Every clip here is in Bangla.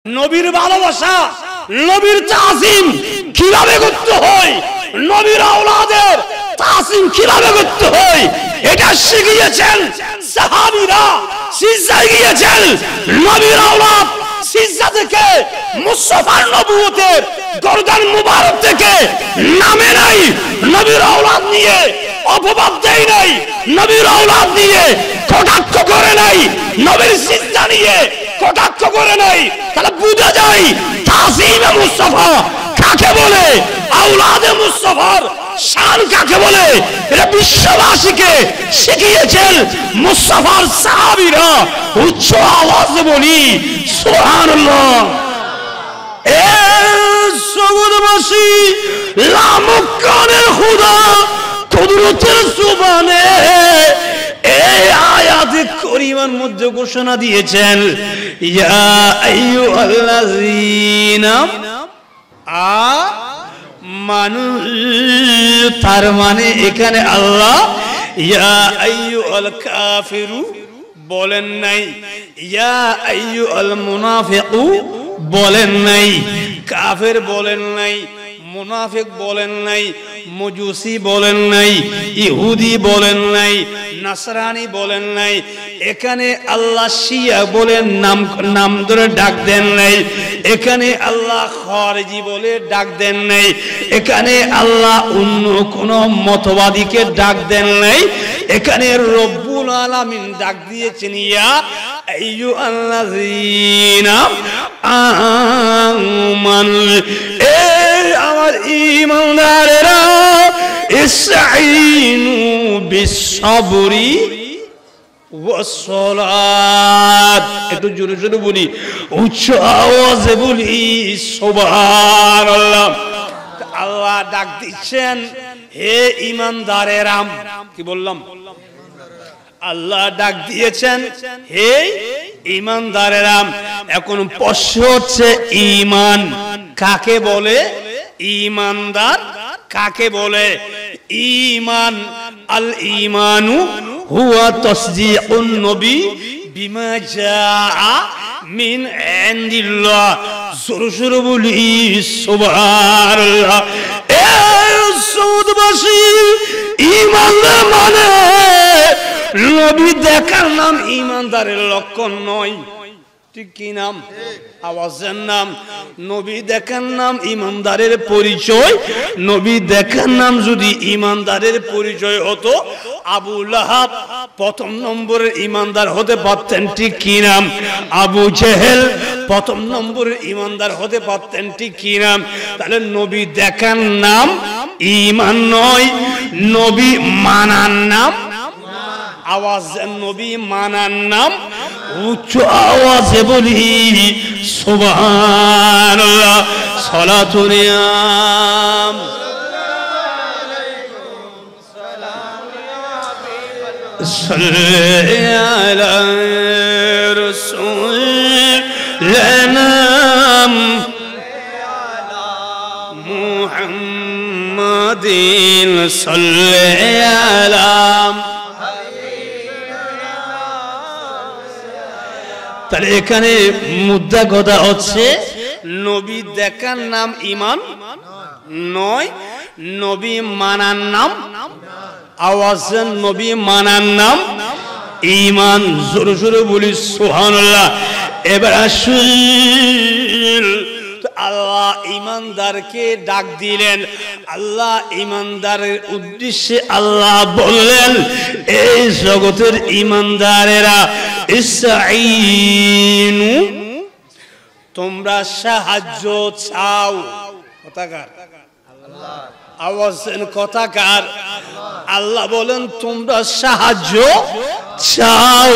নবীর ভালোবাসা, নবীর তাজিম কিভাবে করতে হয়, নবীর আওলাদের তাজিম কিভাবে করতে হয়, এটা শিখিয়েছেন সাহাবীরা। সিজদায় গিয়েছেন নবীর আওলাদ, সিজদা থেকে মুস্তাফার নবুয়তের গর্দান মুবারক থেকে নামে নাই। নবীর আওলাদ নিয়ে অপবাদ দেয় নাই, নবীর আওলাদ নিয়ে কটাক্ষ করে নাই, নবীর সিজদা নিয়ে কটাক্ষ করে নাই। তাহলে বুঝা যায় তাজিমে মুস্তাফা কাকে বলে, আওলাদে মুস্তাফার শান কাকে বলে। এটা বিশ্ববাসীকে শিখিয়েছেন মুস্তাফার সাহাবীরা। উচ্চ আওয়াজে বলি সুবহানাল্লাহ। এ জগৎবাসী লামকানের খোদা কুদরতের জবানে এই আয়াতে করিমার মধ্যে ঘোষণা দিয়েছেন, ইয়া আইয়ুহাল্লাযীনা আমানু। তার মানে এখানে আল্লাহ ইয়া আইয়ুহাল কাফিরু বলেন নাই, ইয়া আইয়ুহাল মুনাফিকু বলেন নাই, কাফের বলেন নাই, মুনাফিক বলেন নাই, মজুসি বলেন নাই, ইহুদি বলেন নাই, নাসরানি বলেন নাই। এখানে আল্লাহ শিয়া বলেন নাম ধরে ডাক দেন নাই, এখানে আল্লাহ খারিজি বলে ডাক দেন নাই, এখানে আল্লাহ অন্য কোন মতবাদীকে ডাক দেন নাই। এখানে রব্বুল আলামিন ডাক দিয়েছেন ইয়া আইয়ুহাল্লাযীনা আমানু। আমার ঈমানদারেরা ইসতাঈনু বিসসবরি ওয়াসসালাত। একটু জোরে জোরে বলি, উচ্চ আওয়াজে বলি সুবহানাল্লাহ। আল্লাহ ডাক দিচ্ছেন হে ঈমানদারেরা। কি বললাম? আল্লাহ ডাক দিয়েছেন হে ঈমানদারেরা। এখন প্রশ্ন হচ্ছে ঈমান কাকে বলে, ঈমানদার কাকে বলে? ঈমান আল ঈমানু হুয়া তাসদীকুন নবী বিমা জাআ মিন ইনদিল্লাহ। সুর সুর বলি সুবহানাল্লাহ। এ সুদবাসী ঈমান মানে নবী দেখার নাম ঈমানদারের লক্ষণ নয়। ঠিক কি নাম? আওয়াজের নাম। নবী দেখার নাম ঈমানদারের পরিচয়। নবী দেখার নাম যদি ঈমানদারের পরিচয় হতো, আবু লাহাব প্রথম নম্বরের ঈমানদার হতে পারতেন। ঠিক কি নাম? আবু জেহেল প্রথম নম্বরের ঈমানদার হতে পারতেন। ঠিক কি নাম? তাহলে নবী দেখার নাম ঈমান নয়, নবী মানার নাম। আওয়াজ নবী মানার নাম। উচ্চ আওয়াজে বলি সুবহানাল্লাহ। সালাতুল ইয়াম সাল্লি আলা রাসূলিনা মুহাম্মাদিন সাল্লি আলা। তাহলে এখানে মুদ্রা কথা হচ্ছে নবী দেখার নাম ঈমান নয়, নবী মানার নাম। আওয়াজ নবী মানার নাম ঈমান। জোরে জোরে বলি সুবহানাল্লাহ। এবার আসুন, আল্লাহ ঈমানদারকে ডাক দিলেন। আল্লাহ ঈমানদারের উদ্দেশ্যে আল্লাহ বললেন, এই জগতের ঈমানদারেরা ইসতাঈনু তোমরা সাহায্য চাও। কথাকার আল্লাহ, আওয়াজের কথাকার আল্লাহ বলেন তোমরা সাহায্য চাও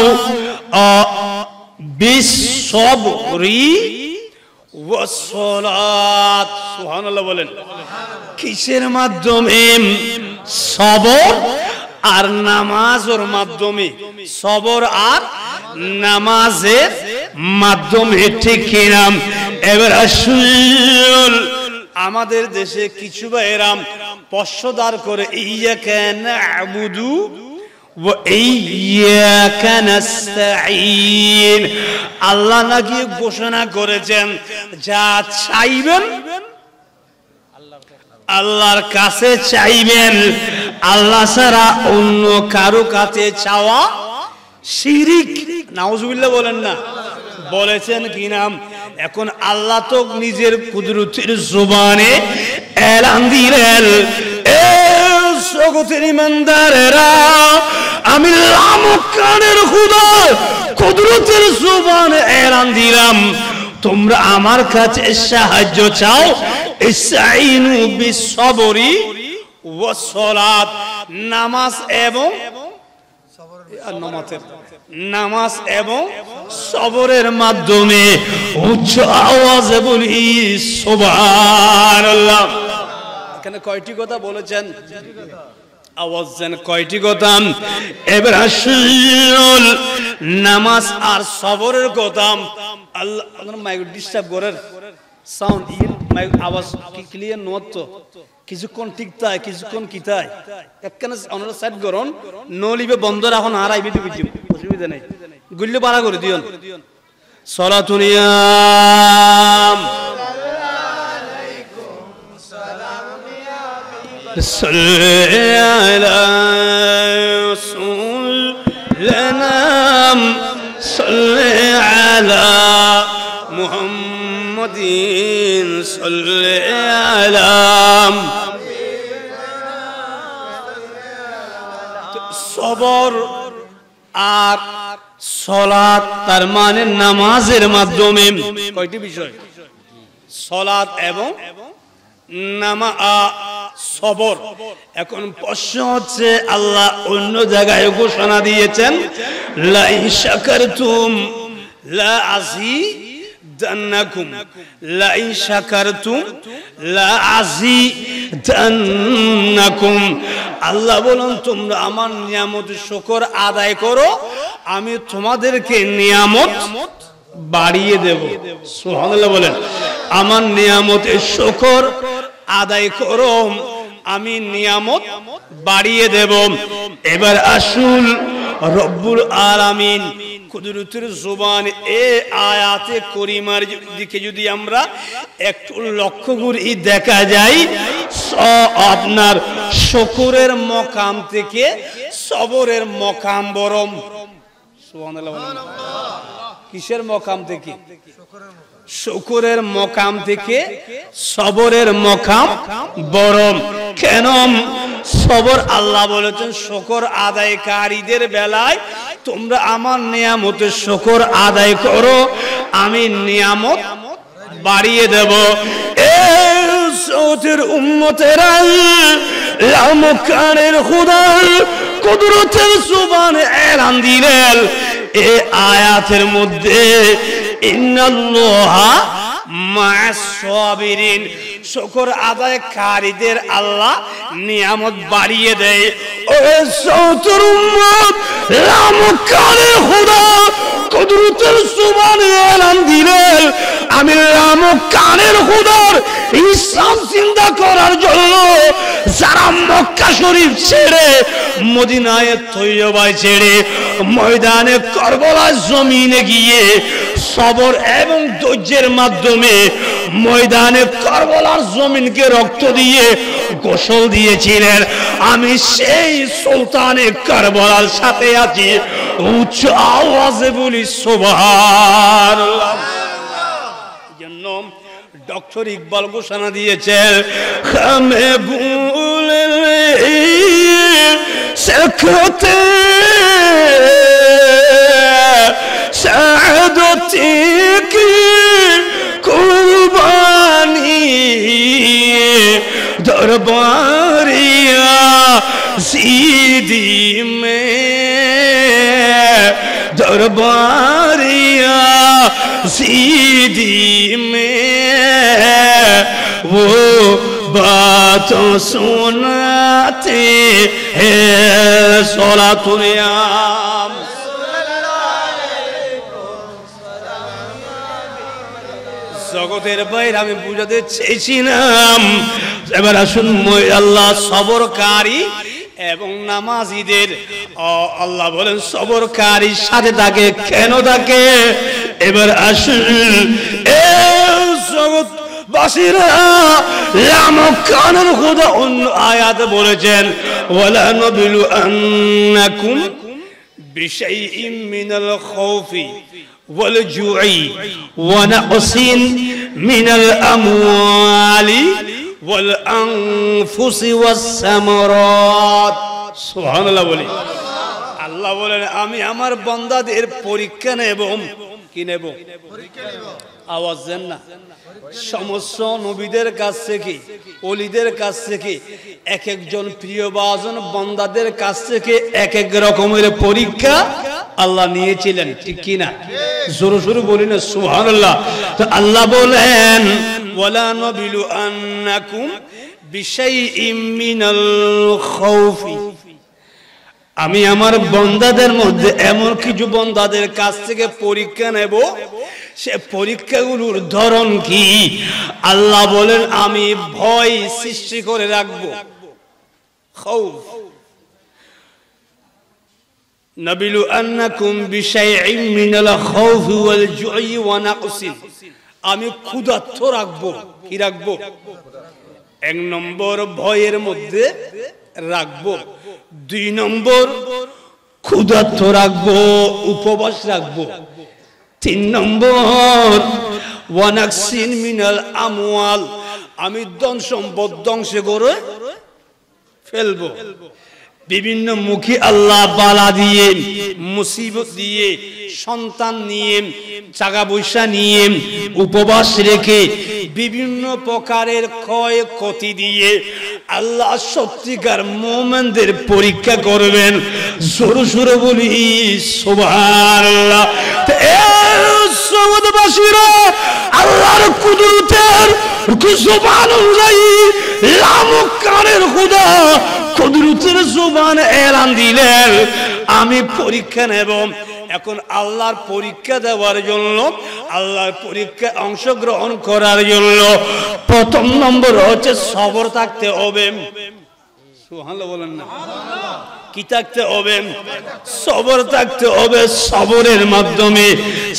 বিসসবরি ওয়াসসালাত। সুবহানাল্লাহ বলেন। কিসের মাধ্যমে? সবর আর নামাজের মাধ্যমে। সবর আর নামাজের মাধ্যমে। ঠিক কি নাম? এবার আসুন, আমাদের দেশে কিছু ভাইয়েরা পশ্চদার করে ইয়াকা না'বুদু ওয়া ইয়্যাকা নাস্তাঈন। আল্লাহ নাকি ঘোষণা করেছেন যা চাইবেন আল্লাহর কাছে চাইবেন, আল্লাহ ছাড়া অন্য কারো কাছে চাওয়া শিরিক। নাউজুবিল্লাহ বলেন না, বলেছেন কি নাম? এখন আল্লাহ তো নিজের কুদরতের জবানে এলান দিলেন, এ জগতের ইমানদারেরা, আমি লামকানের খোদা কুদরতের জবানে এলান দিলাম, তোমরা আমার কাছে সাহায্য চাও। ইসতাঈনু বিসসবরি ওয়াস সালাত, নামাজ এবং নামাজ এবং সবরের মাধ্যমে উচ্চ আওয়াজে বলি সুবহানাল্লাহ। এখানে কয়টি কথা বলেছেন? আওয়াজ যেন কয়টি কথা? এবার আসল নামাজ আর সবরের কথা। আল্লাহ মাইক ডিস্টার্ব করেন, সাউন্ড মাইক আওয়াজ কি ক্লিয়ার নয় তো? কিছুক্ষণ ঠিক তাই, কিছুক্ষণ কি তাই, একখানে অন্যরা সাইড করুন, নলিবে বন্ধ রাখুন, আর আইবে দিবি, অসুবিধা নেই, গুল্লে পারা করে দিও। সলাতুনিয়াম সাল্লি আলা রাসূলিনা সাল্লি আলা মুহাম্মাদিন সাল্লি আলা। সবর আর সালাত তার মানে নামাজের মাধ্যমে কয়টি বিষয়? সালাত এবং সবর। এখন প্রশ্ন হচ্ছে, আল্লাহ অন্য জায়গায় ঘোষণা দিয়েছেন লা ইন শাকারতুম লা আযীদান্নাকুম, লা ইন শাকারতুম লা আযীদান্নাকুম। আল্লাহ বলেন তোমরা আমার নিয়ামত শুকর আদায় করো, আমি তোমাদেরকে নিয়ামত বাড়িয়ে দেব। সুবহানাল্লাহ বলেন, আমার নিয়ামতের শুকর আদায় করো, আমি নিয়ামত বাড়িয়ে দেব। এবার আসুন রব্বুল আলামিন কুদরতের জবান এ আয়াতে করিমার দিকে যদি আমরা একটু লক্ষ্য করি, দেখা যায় আপনার শুকরের মকাম থেকে সবরের মকাম বরম। সুবহানাল্লাহ। কিসের মকাম থেকে? শুকরের মকাম থেকে সবরের মকাম বরম। কেন? সবর আল্লাহ বলেছেন শুকর আদায়কারীদের বেলায় তোমরা আমার নিয়ামতের শুকর আদায় করো, আমি নিয়ামত বাড়িয়ে দেব। এই সৌতের উম্মতেরা লামকানের খোদার কুদরতের জবানে এলান দিলেন এই আয়াতের মধ্যে, ইন্নাল্লাহা মা'আস সাবিরিন, শুকর আদায়কারীদের আল্লাহ নিয়ামত বাড়িয়ে দেয়। ও সৌতের উম্মত, লামকানের খোদা কুদরতের জবানে এলান দিলেন, আমি লামকানের খোদার ইসলাম চিন্তা করার জন্য যারা মক্কা শরীফ ছেড়ে মদিনায় তৈয়বায় ছেড়ে ময়দানে কারবালার জমিনে গিয়ে সবর এবং ধৈর্যের মাধ্যমে ময়দানে কারবালার জমিনকে রক্ত দিয়ে গোসল দিয়েছিলেন, আমি সেই সুলতানে কারবালার সাথে আছি, উচ্চ আওয়াজে বলি সুবহানাল্লাহ। জন্য ডক্টর ইকবাল ঘোষণা দিয়েছেন, খামে ভুলে সকতে শাহাদতি কি কুরবানি দরবারিয়া সিদি মে दरबारिया सीधी में वो बातों सुनाते हैं सोलातुनियाम। জগতের বাইরে আমি বুঝাতে চেয়েছিলাম, এবার আসুন আল্লাহ সবরকারী এবং নামাজীদের আল্লাহ বলেন সবরকারীর সাথে থাকে কেন থাকে এবার আসুন এ জগৎ বাসীরা লামকানুল খুদা অন্য আয়াতে বলেছেন ওয়ালা নাবিলু আন্নাকুম বিশাইইম মিনাল খাউফি ওয়াল জুই ওয়া নাকসিন মিনাল আমওয়ালি ওয়াল আনফুসি ওয়াস সামারাত সুবহানাল্লাহ বলি আল্লাহ বলেন আমি আমার বান্দাদের পরীক্ষা নেব কি নেব পরীক্ষা নেব আওয়াজ দেন না সমস্ত নবীদের কাছ থেকে ওলিদের কাছ থেকে এক একজন প্রিয়ভাজন বান্দাদের কাছ থেকে এক এক রকমের পরীক্ষা আল্লাহ নিয়েছিলেন ঠিক কি না জোরে জোরে বলি না সুবহানাল্লাহ তো আল্লাহ বলেন ওয়ালা নাবিলু আন্নাকুম বিশাইইম মিনাল খাউফি আমি আমার বান্দাদের মধ্যে এমন কিছু বান্দাদের কাছ থেকে পরীক্ষা নেব সে পরীক্ষাগুলোর ধরন কি আল্লাহ বলেন আমি ভয় সৃষ্টি করে রাখব খাউফ নাবিলু আন্নাকুম বিশাইইম মিনাল খাউফি ওয়াল জুই ওয়া নাকসিন আমি ক্ষুধার্ত রাখব কি রাখব এক নম্বর ভয়ের মধ্যে রাখব দুই নম্বর ক্ষুধার্ত রাখবো উপবাস রাখবো তিন নম্বর ওয়ানাকসিন মিনাল আমওয়াল আমি ধন সম্পদ ধ্বংস করে ফেলবো বিভিন্ন মুখী আল্লাহ বালা দিয়ে মুসিবত দিয়ে সন্তান নিয়ে টাকা পয়সা নিয়ে উপবাস রেখে বিভিন্ন প্রকারের ক্ষয় ক্ষতি দিয়ে আল্লাহ সত্যিকার মুমিনদের পরীক্ষা করবেন জোরে জোরে বলি সুবহানাল্লাহ জগৎবাসীরা আল্লাহর কুদরতের জবান অনুযায়ী লামকানের খোদা কুদরতের জবান এলান দিলেন আমি পরীক্ষা নেব এখন আল্লাহর পরীক্ষা দেওয়ার জন্য আল্লাহর পরীক্ষায় অংশগ্রহণ করার জন্য প্রথম নম্বর হচ্ছে সবর থাকতে হবে সুবহানাল্লাহ বলেন না কি থাকতে হবে সবর থাকতে হবে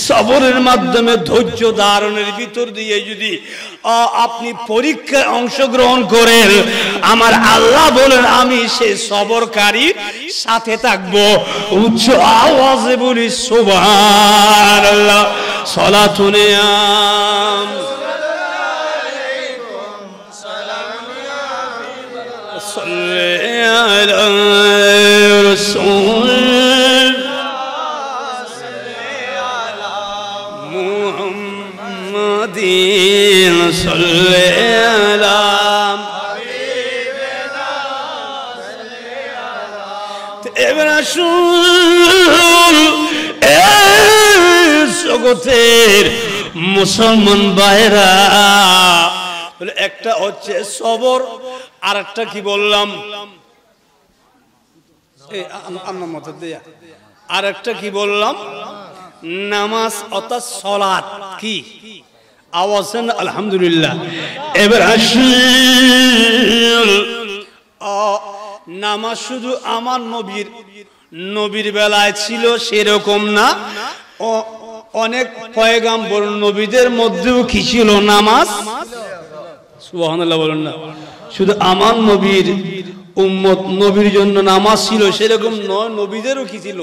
সবরের মাধ্যমে ধৈর্য ধারণের ভিতর দিয়ে যদি আপনি পরীক্ষায় অংশগ্রহণ করেন আমার আল্লাহ বলেন আমি সেই সবরকারী সাথে থাকবো উচ্চ আওয়াজে বলি সুবহানাল্লাহ সালাতুন رسول محمد صل على حبيبنا رسول জগতের মুসলমান ভাইরা বলে একটা হচ্ছে সবর আর একটা কি বললাম আর একটা কি বললাম নামাজ অর্থাৎ সালাত কি আওয়াজ আলহামদুলিল্লাহ এবার নামাজ শুধু আমার নবীর বেলায় ছিল সেরকম না অনেক পয়গাম্বর নবীদের মধ্যেও কি ছিল নামাজ সুবহানাল্লাহ বলেন না শুধু আমার নবীর উম্মত নবীর জন্য নামাজ ছিল সেরকম নয় নবীদেরও কি ছিল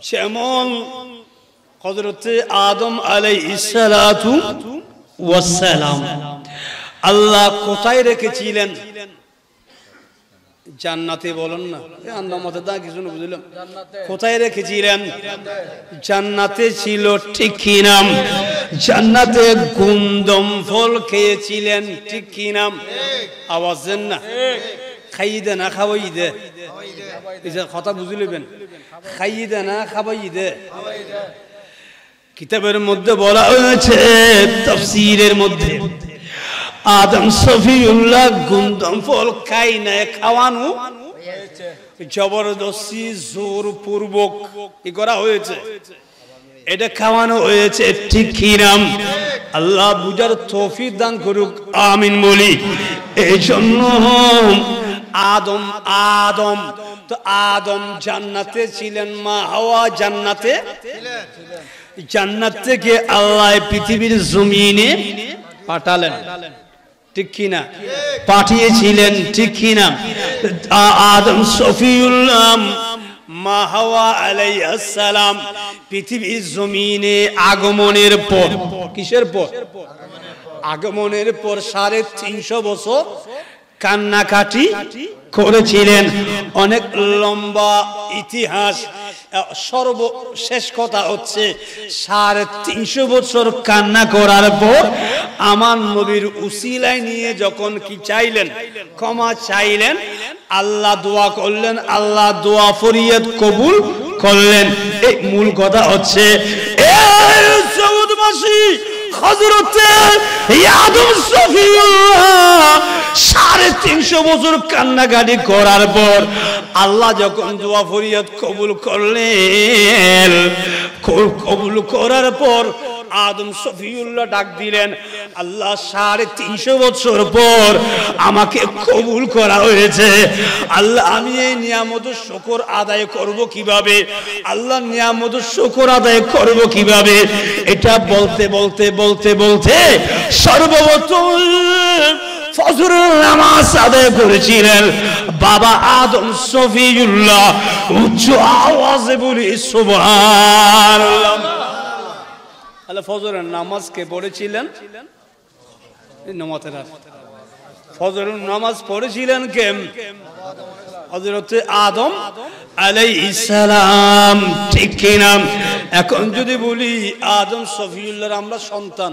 যেমন হযরত আদম আলাইহিস সালাতু ওয়াস সালাম আল্লাহ কোথায় রেখেছিলেন জান্নাতে বলেন না আল্লাহ মতে দা কিছু না বুঝলাম কোথায় রেখেছিলেন জান্নাতে ছিল ঠিক কি নাম জান্নাতে গুন্দম ফল খেয়েছিলেন ঠিক কি নাম আওয়াজ দেন না খাইয়ে দে না খাওয়াই দে এই যে কথা বুঝলেন খাইয়ে দে না খাওয়াই দে কিতাবের মধ্যে বলা হয়েছে তাফসীরের মধ্যে আদম সফিউল্লাহ গুন্দম ফল খাই না খাওয়ানো জবরদস্তি জোর পূর্বক কি করা হয়েছে এটা খাওয়ানো হয়েছে ঠিক কি নাম আল্লাহ বুঝার তৌফিক দান করুক আমিন বলি এই জন্য আদম আদম তো আদম জান্নাতে ছিলেন, মা হাওয়া জান্নাতে ছিলেন। জান্নাত থেকে আল্লাহ পৃথিবীর জমিনে পাঠালেন, ঠিক কিনা? পাঠিয়েছিলেন, ঠিক কিনা? আদম সফিউল্লাহ মা হাওয়া আলাইহিস সালাম পৃথিবীর জমিনে আগমনের পর, কিসের পর? আগমনের পর 350 বছর কান্নাকাটি করেছিলেন। অনেক লম্বা ইতিহাস। সর্বশেষ কথা হচ্ছে 350 বছর কান্না করার পর আমার নবীর উসিলায় নিয়ে যখন কি চাইলেন, ক্ষমা চাইলেন, আল্লাহ দোয়া করলেন, আল্লাহ দোয়া ফরিয়াদ কবুল করলেন। এই মূল কথা হচ্ছে এই সৌদবাসী হযরতে আদম সফিউল্লাহ 350 বছর কান্নাকাটি করার পর আল্লাহ যখন দোয়া ফরিয়াদ কবুল করলেন, কবুল করার পর আদম সফিউল্লাহ ডাক দিলেন, আল্লাহ 350 বছর পর আমাকে কবুল করা হয়েছে, আল্লাহ আমি এই নিয়ামতের শুকর আদায় করব কিভাবে? আল্লাহ নিয়ামতের শুকর আদায় করব কিভাবে? এটা বলতে বলতে বলতে বলতে সর্বপ্রথম ফজরের নামাজ আদায় করেছিলেন বাবা আদম সফিউল্লাহ। উচ্চ আওয়াজে বলি সুবহানাল্লাহ। আল্লাহ ফজরের নামাজ কে পড়েছিলেন? ফজরের নামাজ পড়েছিলেন কে? হযরত আদম আলাইহিস সালাম, ঠিক কিনা? এখন যদি বলি আদম সফিউল্লাহর আমরা সন্তান,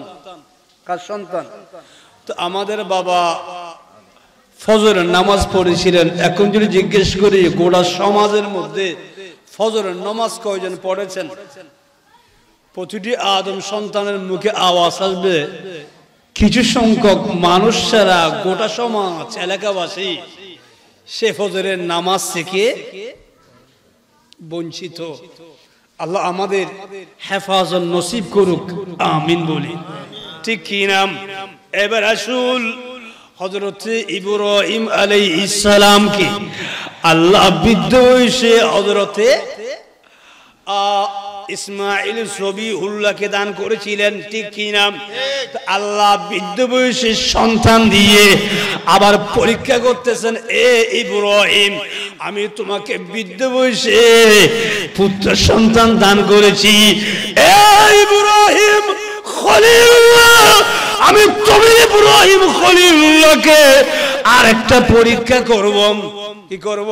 কার সন্তান? তো আমাদের বাবা ফজরের নামাজ পড়েছিলেন। এখন যদি জিজ্ঞেস করি গোটা সমাজের মধ্যে ফজরের নামাজ কয়জন পড়েছেন? প্রতিটি আদম সন্তানের মুখে আওয়াজ আসবে কিছু সংখ্যক মানুষ ছাড়া গোটা সমাজ এলাকাবাসী সে ফজরের নামাজ থেকে বঞ্চিত। আল্লাহ আমাদের হেফাজত নসিব করুক, আমিন বলি, ঠিক কি নাম? এবার আসুন হযরত ইব্রাহিম আলাইহিস সালামকে আল্লাহ বৃদ্ধ বয়সে হযরতে ইসমাইল সবিহুল্লাহকে দান করেছিলেন, ঠিক কি নাম? আল্লাহ বৃদ্ধ বয়সে সন্তান দিয়ে আবার পরীক্ষা করতেছেন, এ ইব্রাহিম আমি তোমাকে বৃদ্ধ বয়সে পুত্র সন্তান দান করেছি, এ ইব্রাহিম খলিলুল্লাহ আমি তুমি ইব্রাহিম খলিলুল্লাহকে আরেকটা পরীক্ষা করব। কি করব?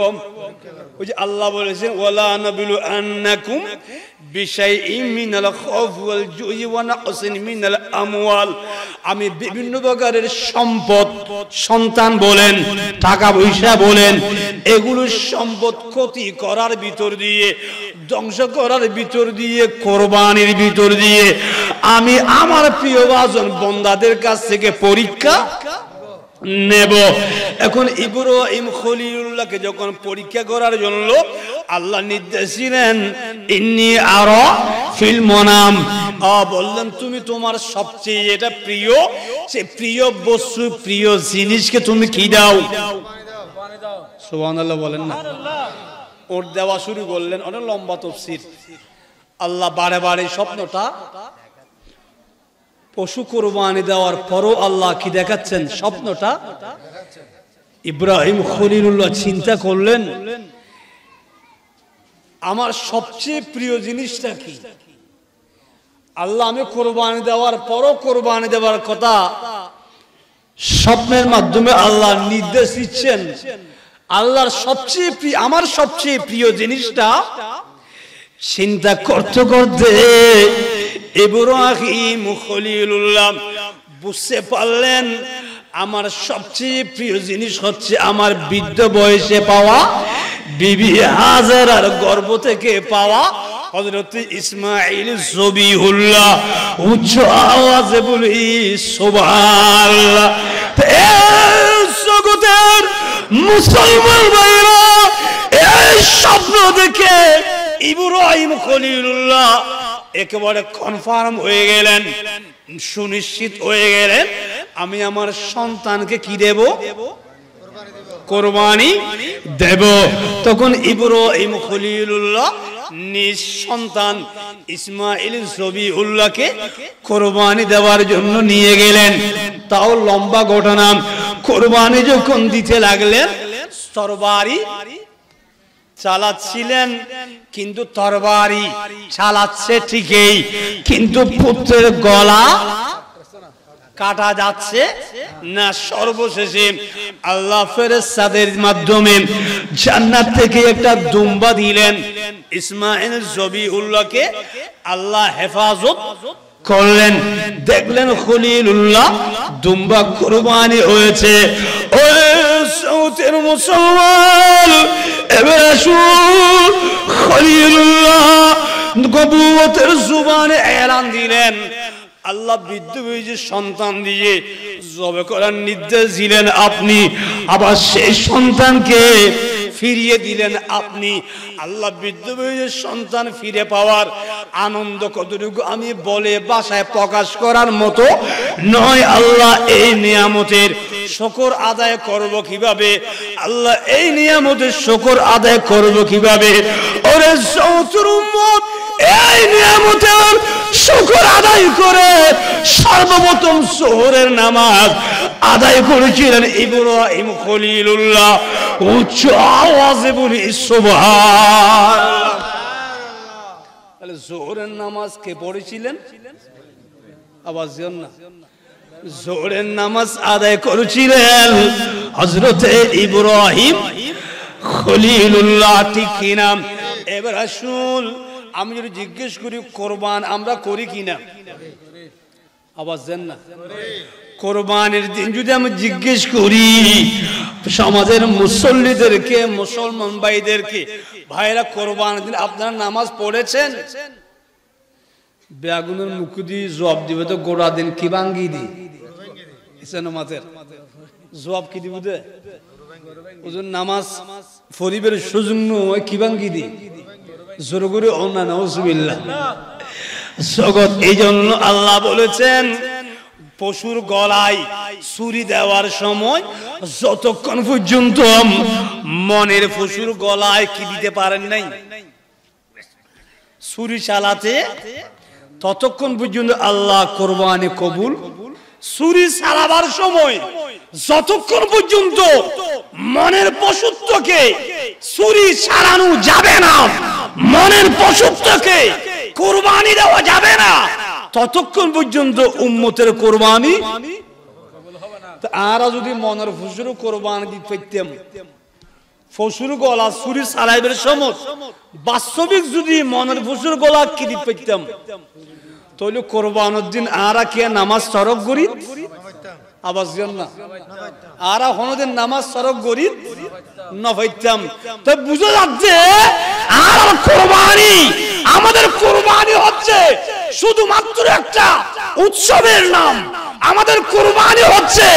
ওই যে আল্লাহ বলেছেন ওয়ালা নাবিলু আন্নাকুম বিশাইইম মিনাল খাউফ ওয়াল জুই ওয়া নাকসিন মিনাল আমওয়াল, আমি বিভিন্ন প্রকারের সম্পদ, সন্তান বলেন, টাকা পয়সা বলেন, এগুলোর সম্পদ ক্ষতি করার ভিতর দিয়ে, ধ্বংস করার ভিতর দিয়ে, কোরবানির ভিতর দিয়ে আমি আমার প্রিয় ভাজন বান্দাদের কাছ থেকে পরীক্ষা নেব। এখন ইব্রাহিম খলিলুল্লাহকে যখন পরীক্ষা করার জন্য আল্লাহ নির্দেশ দিলেন ইন্নী আরা ফিল মানাম, বললেন তুমি তোমার সবচেয়ে এটা প্রিয়, সে প্রিয় বস্তু, প্রিয় জিনিসকে তুমি কি দাও? সুবহানাল্লাহ বলেন না? ওর দেওয়া শুরু করলেন। অনেক লম্বা তাফসীর। আল্লাহ বারে বারে স্বপ্নটা পশু কোরবানি দেওয়ার পরও আল্লাহ কি দেখাচ্ছেন? স্বপ্নটা। ইব্রাহিম খলিলুল্লাহ চিন্তা করলেন আমার সবচেয়ে প্রিয় জিনিসটা কি? আল্লাহ আমি কোরবানি দেওয়ার পরও কোরবানি দেওয়ার কথা স্বপ্নের মাধ্যমে আল্লাহ নির্দেশ দিচ্ছেন। আল্লাহর সবচেয়ে প্রিয়, আমার সবচেয়ে প্রিয় জিনিসটা চিন্তা করতে করতে ইব্রাহিম খলিলুল্লাহ বুঝতে পারলেন আমার সবচেয়ে প্রিয় জিনিস হচ্ছে আমার বৃদ্ধ বয়সে পাওয়া বিবি হাজেরার গর্ভ থেকে পাওয়া হযরত ইসমাইল জবিহুল্লাহ। উচ্চ আওয়াজে বলি সুবহানাল্লাহ। জগতের মুসলমান ভাইরা এই স্বপ্ন দেখে ইব্রাহিম খলিলুল্লাহ একেবারে কনফার্ম হয়ে গেলেন, সুনিশ্চিত হয়ে গেলেন আমি আমার সন্তানকে কি দেব? কোরবানি দেব। তখন ইব্রাহিম খলিলুল্লাহ নিজ সন্তান ইসমাইল জবিউল্লাহকে কোরবানি দেওয়ার জন্য নিয়ে গেলেন। তাও লম্বা ঘটনা। কোরবানি যখন দিতে লাগলেন, তরবারি চালাচ্ছিলেন, কিন্তু তরবারি চালাচ্ছে ঠিকই, কিন্তু পুত্রের গলা কাটা যাচ্ছে না। সর্বশেষে আল্লাহ ফেরেশতাদের মাধ্যমে জান্নাত থেকে একটা দুম্বা দিলেন। ইসমাইল জবিউল্লাহকে আল্লাহ হেফাজত করলেন। দেখলেন খলিলুল্লাহ দুম্বা কুরবানি হয়েছে। ও সৌতের মুসলমান, এবার আসুন, খলিলুল্লাহ নবুয়তের জুবানে এলান দিলেন। আল্লাহ বৃদ্ধ বয়সে সন্তান দিয়ে জবে করার নির্দেশ দিলেন আপনি, আবার সেই সন্তানকে ফিরিয়ে দিলেন আপনি। আল্লাহ বৃদ্ধ বয়সে সন্তান ফিরে পাওয়ার আনন্দ কতটুকু আমি বলে ভাষায় প্রকাশ করার মতো নয়। আল্লাহ এই নিয়ামতের শুকর আদায় করব কিভাবে? আল্লাহ এই নিয়ামতের শুকর আদায় করব কিভাবে? ওরে সৌতুর উম্মত, এই নিয়ামতের শুকর আদায় করে সর্বপ্রথম যোহরের নামাজ আদায় করেছিলেন ইব্রাহিম খলিলুল্লাহ। উচ্চ আওয়াজে বলি সুবহানাল্লাহ। তাহলে যোহরের নামাজ কে পড়েছিলেন? আওয়াজ দেন না। যোহরের নামাজ আদায় করেছিলেন হযরতে ইব্রাহিম খলিলুল্লাহ, ঠিক কিনা? এবার আসুন, আমি যদি জিজ্ঞেস করি কোরবান আমরা করি কিনা? আওয়াজ দেন না। কোরবানির দিন যদি আমি জিজ্ঞেস করি সমাজের মুসল্লিদেরকে, মুসলমান ভাইদেরকে, ভাইরা কোরবানির দিন আপনারা নামাজ পড়েছেন? বেগুনের মুখ দিয়ে জবাব দিবে তো গোড়া দিন কি ভাঙ্গি দি নামাজের জবাব কি দিব দে ওজন নামাজ ফরিবের সুযোগ নয় কি ভাঙ্গি দি জোর করে অন্যান্য নাউজুবিল্লাহ জগৎ। এই জন্য আল্লাহ বলেছেন পশুর গলায় ছুরি দেওয়ার সময় যতক্ষণ পর্যন্ত মনের পশুর গলায় কি দিতে পারেন নাই ছুরি চালাতে, ততক্ষণ পর্যন্ত আল্লাহ কোরবানি কবুল। ছুরি চালাবার সময় যতক্ষণ পর্যন্ত মনের পশুত্বকে ছুরি চালানো যাবে না, মনের পশুত্বকে কোরবানি দেওয়া যাবে না, ততক্ষণ পর্যন্ত উম্মতের কোরবানি। আর যদি মনের পশুর কোরবানি দিতে পারতাম, পশুর গলা ছুরি চালাইবার সময় বাস্তবিক যদি মনের পশুর গলা কি দিতে পারতাম, তাহলে কোরবানের দিন আরা কে নামাজ তরক করি আবাস না, আরা হনদিন নামাজ তরক করি না পাইতাম। তাই বুঝা যাচ্ছে আর কোরবানি, আমাদের কোরবানি হচ্ছে শুধুমাত্র একটা উৎসবের নাম। আমাদের কোরবানি হচ্ছে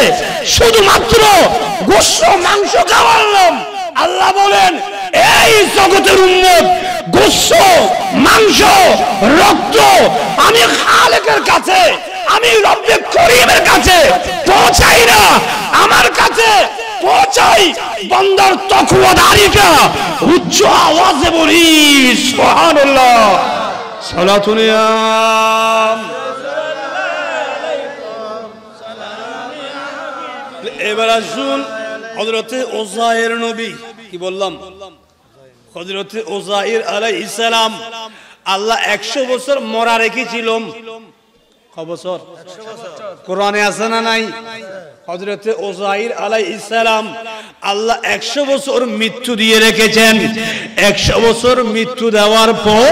শুধুমাত্র গোশত মাংস খাওয়ার নাম। আল্লাহ বলেন এই জগতের উম্মত গোশত মাংস রক্ত আমি খালেকের কাছে, আমি রব্বে করিমের কাছে পৌঁছাই না, আমার কাছে পৌঁছাই বান্দার তাকওয়াদারিকা। উচ্চ আওয়াজে বলি সুবহানাল্লাহ। সালাতুন ইয়া এবার আসুন হযরতে উযাইর নবী, কি বললাম? হযরতে উযাইর আলাইহিস সালাম আল্লাহ 100 বছর মরা রেখেছিল। কত বছর? কোরআনে আছে না নাই? হযরতে উযাইর আলাইহিস সালাম আল্লাহ 100 বছর মৃত্যু দিয়ে রেখেছেন। 100 বছর মৃত্যু দেওয়ার পর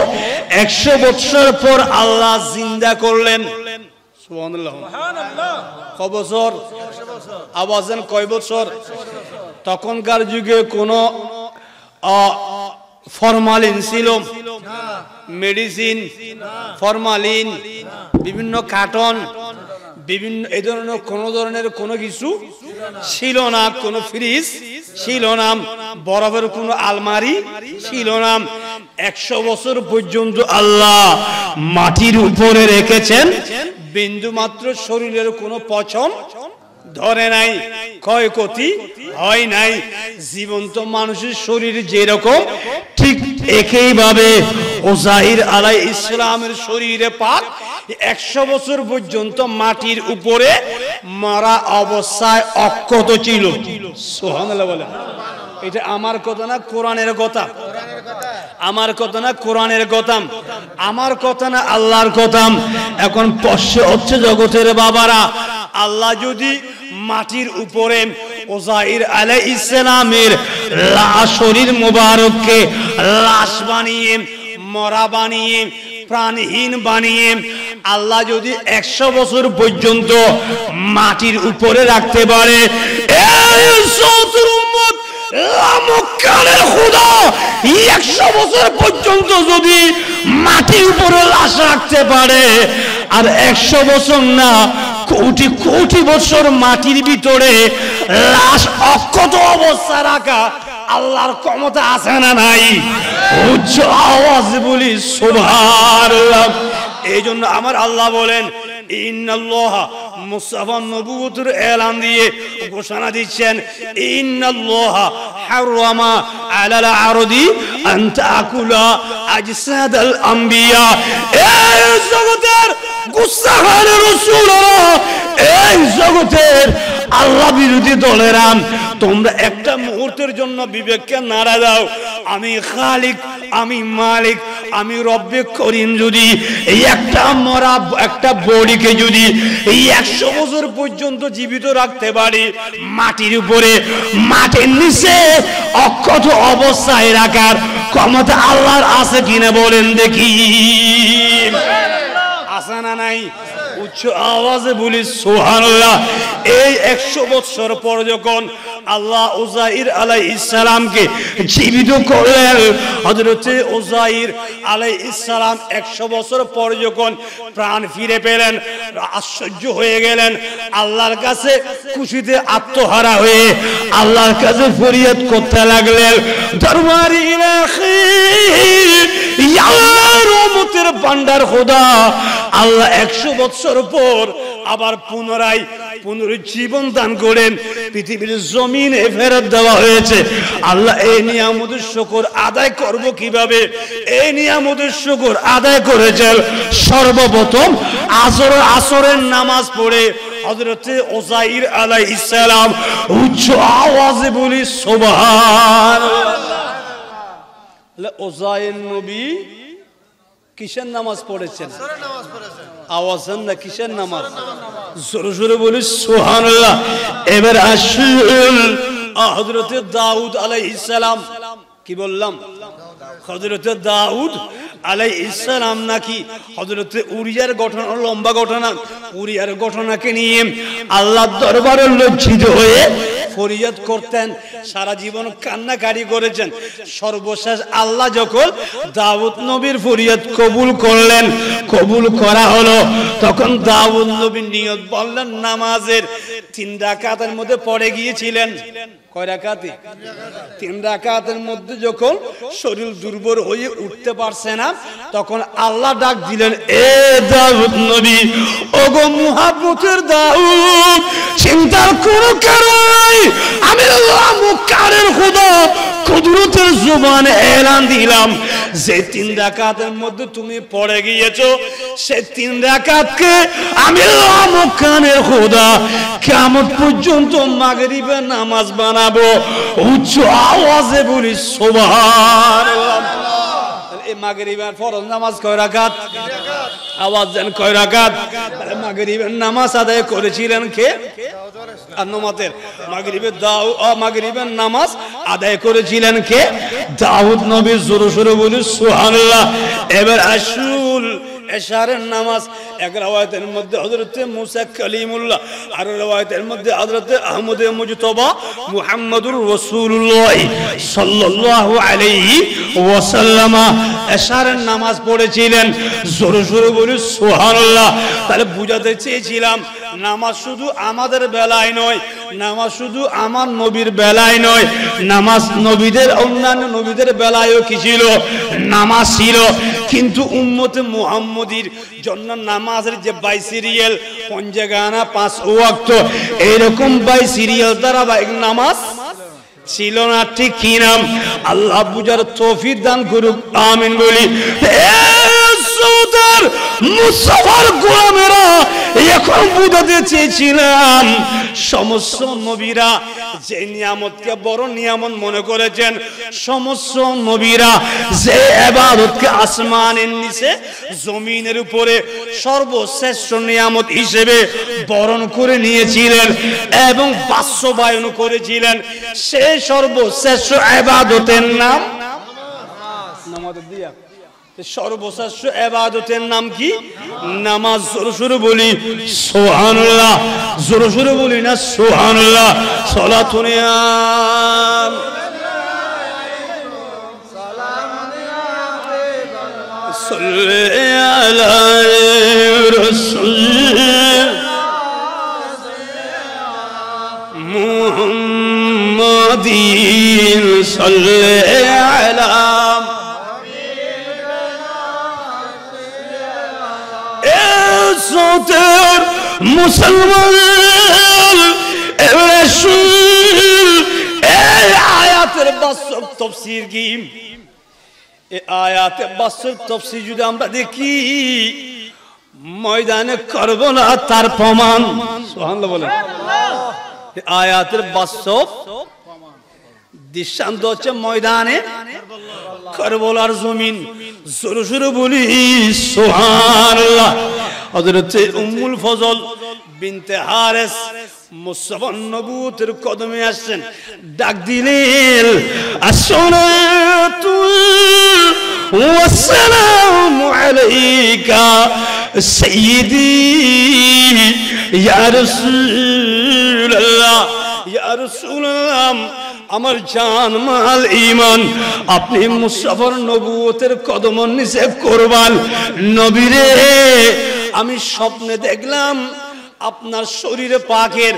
100 বছর পর আল্লাহ জিন্দা করলেন। সুবহানাল্লাহ। কত বছর? আওয়াজেন কয় বছর? তখনকার যুগে কোনো ফরমালিন ছিল, মেডিসিন, ফরমালিন, বিভিন্ন কার্টন, বিভিন্ন এই ধরনের কোনো ধরনের কোনো কিছু ছিল না, কোনো ফ্রিজ ছিল না, বরফের কোনো আলমারি ছিল না। 100 বছর পর্যন্ত আল্লাহ মাটির উপরে রেখেছেন, বিন্দু মাত্র শরীরের কোনো পচন ধরে নাই, ক্ষয়ক্ষতি হয় নাই। জীবন্ত মানুষের শরীর যেরকম ঠিক একইভাবে উযাইর আলাইহিস সালামের শরীরে পাক 100 বছর পর্যন্ত মাটির উপরে মরা অবস্থায় অক্ষত ছিল। সুবহানাল্লাহ বলেন। এটা আমার কথা না, কোরআনের কথা। আমার কথা না, কোরআনের কথা। আমার কথা না, আল্লাহর কথা। এখন প্রশ্ন হচ্ছে জগতের বাবারা, আল্লাহ যদি মাটির উপরে উযাইর আলাইহিস সালামের লাশ, শরীর মুবারককে লাশ বানিয়ে, মরা বানিয়ে, প্রাণহীন বানিয়ে আল্লাহ যদি 100 বছর পর্যন্ত মাটির উপরে রাখতে পারে, এই সৌতুর উম্মত লামকানের খোদা 100 বছর পর্যন্ত যদি মাটির উপরে লাশ রাখতে পারে, আর 100 বছর না, কোটি কোটি বছর মাটির ভিতরে লাশ অক্ষত অবস্থা রাখা আল্লাহর ক্ষমতা আছে না নাই? উচ্চ আওয়াজ বলি সুবহানাল্লাহ। এই জন্য আমার আল্লাহ বলেন, ইন্নাল্লাহা মুস্তাফা নবুয়তের এলান দিয়ে ঘোষণা দিচ্ছেন, ইন্নাল্লাহা হারামা আলাল আরদি আন তাকুলা আজসাদাল আম্বিয়া। এই জগতের গুস্তাখান রাসূলুল্লাহ, এই জগতের আল্লাহ বিরোধী দলেরা, তোমরা একটা মুহূর্তের জন্য বিবেককে নাড়া দাও। আমি খালিক, আমি মালিক, আমি রব্বে করিম যদি এই একটা মরা একটা বডিকে যদি এই 100 বছর পর্যন্ত জীবিত রাখতে পারি, মাটির উপরে, মাটির নিচে অক্ষত অবস্থায় রাখার ক্ষমতা আল্লাহর আছে কিনা বলেন দেখি? আছে না নাই? উচ্চ আওয়াজে বলি সুবহানাল্লাহ। এই 100 বছর পর যখন আল্লাহ উযাইর আলাইহিস সালামকে জীবিত করলেন, হযরত উযাইর আলাইহিস সালাম 100 বছর পর যখন প্রাণ ফিরে পেলেন, আশ্চর্য হয়ে গেলেন। আল্লাহর কাছে খুশিতে আত্মহারা হয়ে আল্লাহর কাছে ফরিয়াদ করতে লাগলেন, দরবারে ইলাহি, ইয়া রহমতের ভান্ডার খোদা, আল্লাহ 100 বছর পর আবার পুনরুজ্জীবন দান করেন, পৃথিবীর জমিনে ফেরত দেওয়া হয়েছে। আল্লাহ এই নিয়ামতের শুকর আদায় করব কিভাবে? এই নিয়ামতের শুকর আদায় করেছেন সর্বপ্রথম আসরের নামাজ পড়ে হযরত উযাইর আলাইহিস সালাম উচ্চ আওয়াজে বলি সুবহানাল্লাহ। উযাইর নবী কিসের নামাজ পড়েছেন? আওয়াজ না, কিসের নামাজ? জোরে জোরে বলি সুবহানাল্লাহ। এবার আসুন হযরত দাউদ আলাইহিস সালাম, কি বললাম? হযরত দাউদ আলাইহিস সালাম নাকি হযরত উরিয়ার ঘটনা, লম্বা ঘটনা, উরিয়ার ঘটনাকে নিয়ে আল্লাহর দরবারে লজ্জিত হয়ে ফরিয়াদ করতেন, সারা জীবন কান্নাকারি করেছেন। সর্বশেষ আল্লাহ যখন দাউদ নবীর ফরিয়াদ কবুল করলেন, কবুল করা হলো, তখন দাউদ নবী নিয়ত বললেন নামাজের 3 রাকাতের মধ্যে পড়ে গিয়েছিলেন। কয় রাকাতে? 3 রাকাতের মধ্যে যখন শরীর দুর্বল হয়ে উঠতে পারছে না, তখন আল্লাহ ডাক দিলেন, এ দাউদ নবী, ওগো মুহাব্বতের দাউদ, চিন্তার কোনো কারণ নাই, আমি আল্লাহ মুকারের খোদা কুদরতের জবানে এলান দিলাম, যে 3 রাকাতের মধ্যে তুমি পড়ে গিয়েছো, সেই 3 রাকাতকে আমি আল্লাহ মুকারের খোদা কিয়ামত পর্যন্ত মাগরিবের নামাজ বানাবো। উচ্চ আওয়াজে বলি সুবহানাল্লাহ। এই মাগরিবের ফরজ নামাজ কয় রাকাত? আওয়াজ দেন, কয় রাকাত? মাগরিবের নামাজ আদায় করেছিলেন কে? আনুমাতের মাগরিবের নামাজ আদায় করেছিলেন কে? দাউদ নবী। জোরে জোরে বলি সুবহানাল্লাহ। এবার আসুন এশারের নামাজ। এক রাওয়ায়াতের মধ্যে হযরত মুসা কালিমুল্লাহ, আর রাওয়ায়াতের মধ্যে হযরত আহমদ মুজতবা মুহাম্মদুর রাসূলুল্লাহ সাল্লাল্লাহু আলাইহি ওয়াসাল্লাম এশারের নামাজ পড়েছিলেন। জোরে জোরে বলি সুবহানাল্লাহ। তাহলে বুঝাতে চেয়েছিলাম, নামাজ শুধু আমাদের বেলায় নয়, নামাজ শুধু আমার নবীর বেলায় নয়, নামাজ নবীদের, অন্যান্য নবীদের বেলায়ও কি ছিল? নামাজ ছিল। কিন্তু উম্মতে মুহাম্মদীর জন্য নামাজের যে বাই সিরিয়াল পঞ্জগানা 5 ওয়াক্ত এরকম বাই সিরিয়াল ধারাবাহিক নামাজ ছিল না, ঠিক কি নাম? আল্লাহ বুঝার তৌফিক দান করুক, আমিন বলি। মুসাফার গোলামেরা এখন বুঝাতে চেয়েছিলাম সমস্ত নবীরা যে নিয়ামতকে বড় নিয়ামত মনে করেছেন, সমস্ত নবীরা যে ইবাদতকে আসমানের নিচে জমিনের উপরে সর্বশ্রেষ্ঠ নিয়ামত হিসেবে বরণ করে নিয়েছিলেন এবং বাস্তবায়ন করেছিলেন, সেই সর্বশ্রেষ্ঠ ইবাদতের নাম নামাজ। দিয়া সর্বশ্রেষ্ঠ ইবাদতের নাম কি? নামাজ। জোরে জোরে বলি সুবহানাল্লাহ, জোরে জোরে বলি না সুবহানাল্লাহ। সালাতুন সাল্লি আলা রাসূল মুহাম্মাদিন সাল্লি আলা মুসলমান। আয়াতের বাস্তব তাফসীর কি? এই আয়াতের বাস্তব তাফসীর যদি আমরা দেখি, ময়দানে কারবালা তার প্রমাণ। সুবহানাল্লাহ বলেন। আয়াতের বাস্তব দৃষ্টান্ত হচ্ছে ময়দানে কারবালার জমিন। জোরে জোরে বলি সুবহানাল্লাহ। হযরত উম্মুল ফজল বিনতে হারিস মুস্তাফা নবুয়তের কদমে আসছেন, ডাক দিলেন আসসালাতু ওয়াসসালামু আলাইকা সাইয়্যিদি ইয়া রাসূলুল্লাহ, ইয়া রাসূলুল্লাহ আমার জান মাল ঈমান আপনি মুস্তাফার নবুয়তের কদমের নিচে কুরবান। নবী রে, আমি স্বপ্নে দেখলাম আপনার শরীরে পাকের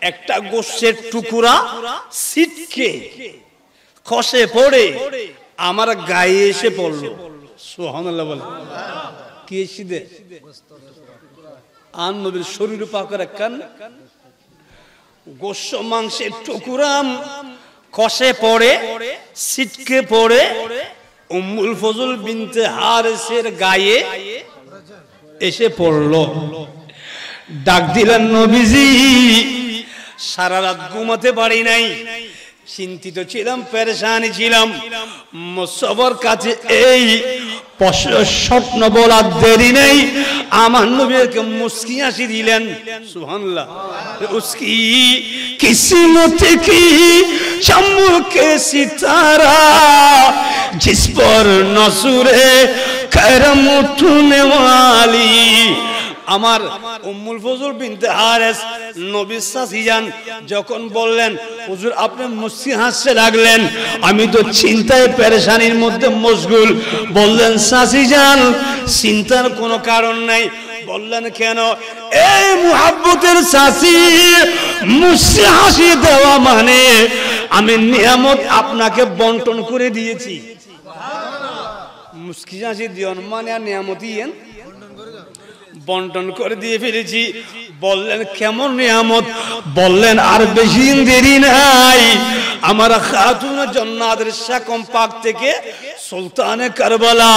একটা গোশতের টুকরা ছিটকে খসে পড়ে আমার গায়ে এসে পড়লো। সুবহানাল্লাহ বলে। কি এসে আন নবীর শরীরে পাকের একখান গোশত মাংসের টুকরা খসে পড়ে ছিটকে পড়ে উম্মুল ফজল বিনতে হারিসের গায়ে এসে পড়ল। ডাক দিলেন নবীজি, সারা রাত ঘুমাতে পারি নাই, চিন্তিত ছিলাম, পেরেশানি ছিলাম। মুসাফার কাছে এই স্বপ্ন বলার দেরি নেই, আমার নবীকে মুস্কি হাসি দিলেন। সুবহানাল্লাহ। উসকি কিসমত কি চমকে সিতারা जिस पर नजरे करम उठने वाली। আমার উম্মুল ফজল বিনতে হারিস নবীর চাচি যান যখন বললেন হুজুর আপনি মুস্কি হাসতে লাগলেন, আমি তো চিন্তায় পেরেশানির মধ্যে মশগুল। বললেন চাচি যান চিন্তার কোনো কারণ নাই। বললেন কেন? এই মুহাব্বতের চাচি, মুস্কি হাসি দেওয়া মানে আমি নিয়ামত আপনাকে বন্টন করে দিয়েছি। মুস্কি হাসি দিওন মানে আর নিয়ামত ইয়েন বন্টন করে দিয়ে ফেলেছি। বললেন কেমন নিয়ামত? বললেন আর বেশি দেরি নাই, আমার খাতুনে জান্নাতের শাকম পাক থেকে সুলতানে কারবালা,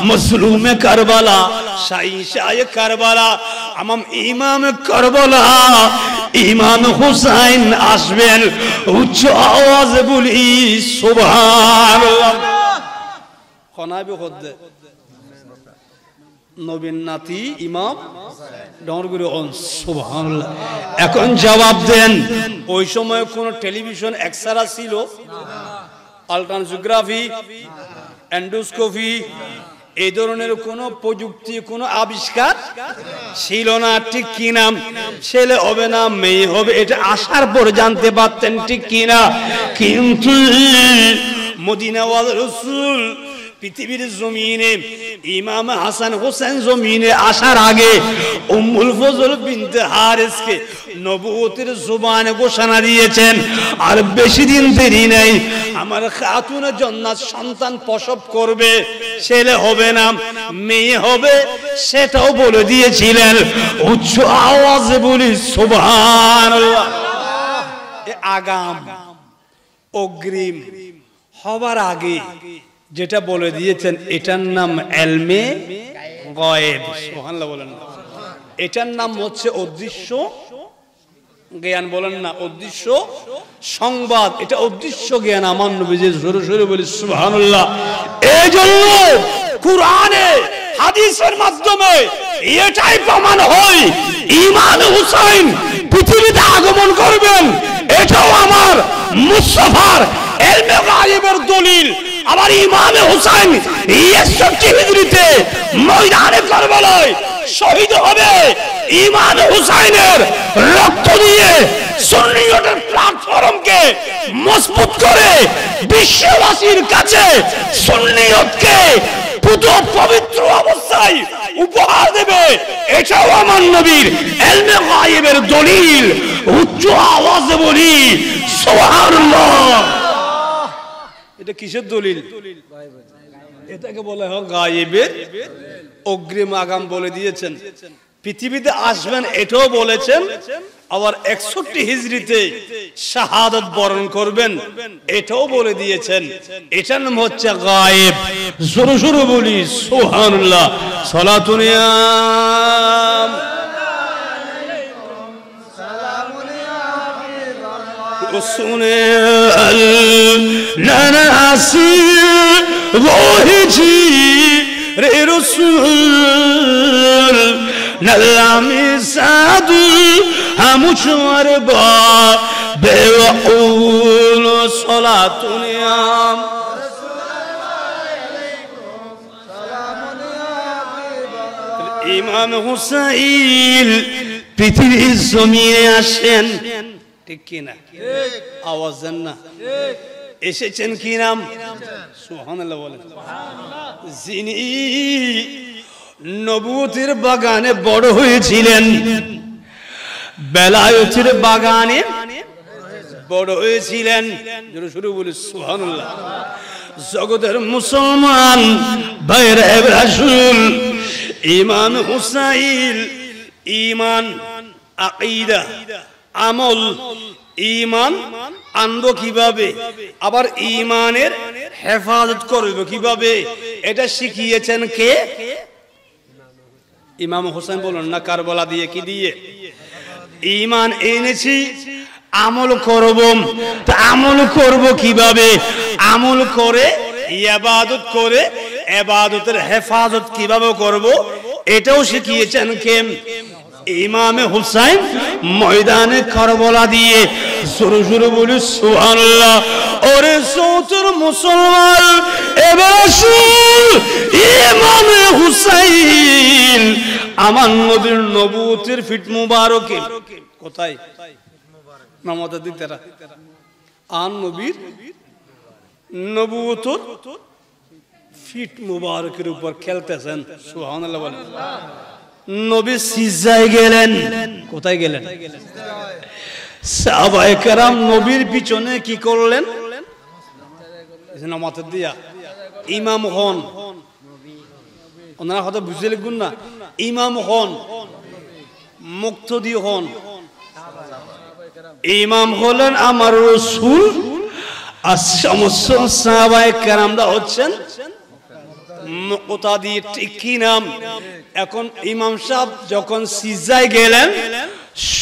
মজলুমে কারবালা, শাহে কারবালা, ইমামে কারবালা ইমাম হুসাইন আসবেন। উচ্চ আওয়াজে বলি সুবহানাল্লাহ। খনাবি হদ্দে নবীর নাতি ইমাম ডরগুরি অন সুবহানাল্লাহ। এখন জবাব দেন, ওই সময় কোন টেলিভিশন এক্সরা ছিল? আলট্রান জিওগ্রাফি, এন্ডোস্কোপি এই ধরনের কোন প্রযুক্তি কোন আবিষ্কার ছিল না, ঠিক কি না? ছেলে হবে না মেয়ে হবে এটা আসার পর জানতে পারতেন, ঠিক কি না? কিন্তু মদিনাওয়ালা রাসূল পৃথিবীর জমিনে ইমাম হাসান হোসেন জমিনে আসার আগে উম্মুল ফজল বিনতে হারিসকে নবুয়তের জুবানে ঘোষণা দিয়েছেন, আর বেশি দিন দেরি নেই আমার খাতুন জান্নাত সন্তান প্রসব করবে, ছেলে হবে না মেয়ে হবে, সেটাও বলে দিয়েছিলেন। উচ্চ আওয়াজে বলি সুবহানাল্লাহ। আগাম অগ্রিম হবার আগে যেটা বলে দিয়েছেন এটার নাম ইলমে গায়েব। সুবহানাল্লাহ বলেন। এটার নাম হচ্ছে অদৃশ্য জ্ঞান, বলেন না অদৃশ্য সংবাদ, এটা অদৃশ্য জ্ঞান। আমার নবীজি জোরে জোরে বলি সুবহানাল্লাহ। এই জন্য কুরআনে হাদিসের মাধ্যমে এটাই প্রমাণ হয় ইমাম হুসাইন পৃথিবীতে আগমন করবেন, এটাও আমার মুস্তাফার ইলমে গায়েবের দলিল। আবার ইমাম হুসাইন ৬১ হিজরিতে ময়দানে কারবালায় শহীদ হবে। ইমাম হুসাইনের রক্ত দিয়ে সুন্নিয়তের প্ল্যাটফর্মকে মজবুত করে বিশ্ববাসীর কাছে সুন্নিয়তকে পুরো পবিত্র অবস্থায় উপহার দেবে, এটাও আমার নবীর ইলমে গায়েবের দলিল। উচ্চ আওয়াজে বলি সুবহানাল্লাহ। এটা কিসের দলিল? এটাকে বলা হয় গায়েবের অগ্রিম আগাম বলে দিয়েছেন। পৃথিবীতে আসবেন এটাও বলেছেন, আবার ৬১ হিজরিতে শাহাদাত বরণ করবেন এটাও বলে দিয়েছেন। এটার নাম হচ্ছে গায়েব। জোরে জোরে বলি সুবহানাল্লাহ। সালাতুন ইয়া सुने नासी वही रे रसूल नल्लामी सादू हम चुमार बा बेवकूल सलातुनियाम इमाम हुसैन पृथ्वीर जमीने আসেন, ঠিক কি না? আওয়াজ দেন না। এসেছেন কি নাম? সুবহানাল্লাহ বলেন। যিনি নবুয়তের বাগানে বড় হয়েছিলেন, বেলায়েতের বাগানে বড় হয়েছিলেন, জোরে শুরু বলি সুবহানাল্লাহ। জগতের মুসলমান ভাইরা রাসূল ইমাম হুসাইন ঈমান আকীদা আমল ঈমান আনবো কিভাবে, আবার ঈমানের হেফাজত করবো কিভাবে, এটা শিখিয়েছেন কে? ইমাম হোসেন বলুন না কারবালা দিয়ে কি দিয়ে? ঈমান এনেছি আমল করব, তা আমল করব কিভাবে? আমল করে ইবাদত করে ইবাদতের হেফাজত কিভাবে করব এটাও শিখিয়েছেন কে? ইমাম হুসাইন ময়দানে কারবালা দিয়ে। শুরু শুরু বলি সুবহানাল্লাহ। ওরে সৌতর মুসলমান এবার শুন, ইমাম হুসাইন আমার নবীর নবুয়তের ফিট মুবারকে কোথায় নামাজ দিতেরা আন নবীর নবুয়তের ফিট মুবারকের উপর খেলতেছেন। সুবহানাল্লাহ বলেন। নবী সিজদায় গেলেন। কোথায় গেলেন? সাহাবায়ে কেরাম নবীর পিছনে কি করলেন? নামাজ দিয়া ইমাম হন, ওনারা হয়তো বুঝে লিখুন না, ইমাম হন মুক্তদি হন। ইমাম হলেন আমার রাসূল, আর সমস্ত সাহাবায়ে কেরামরা হচ্ছেন মুক্তাদি। ঠিক কি নাম? এখন ইমাম সাহেব যখন সিজদায় গেলেন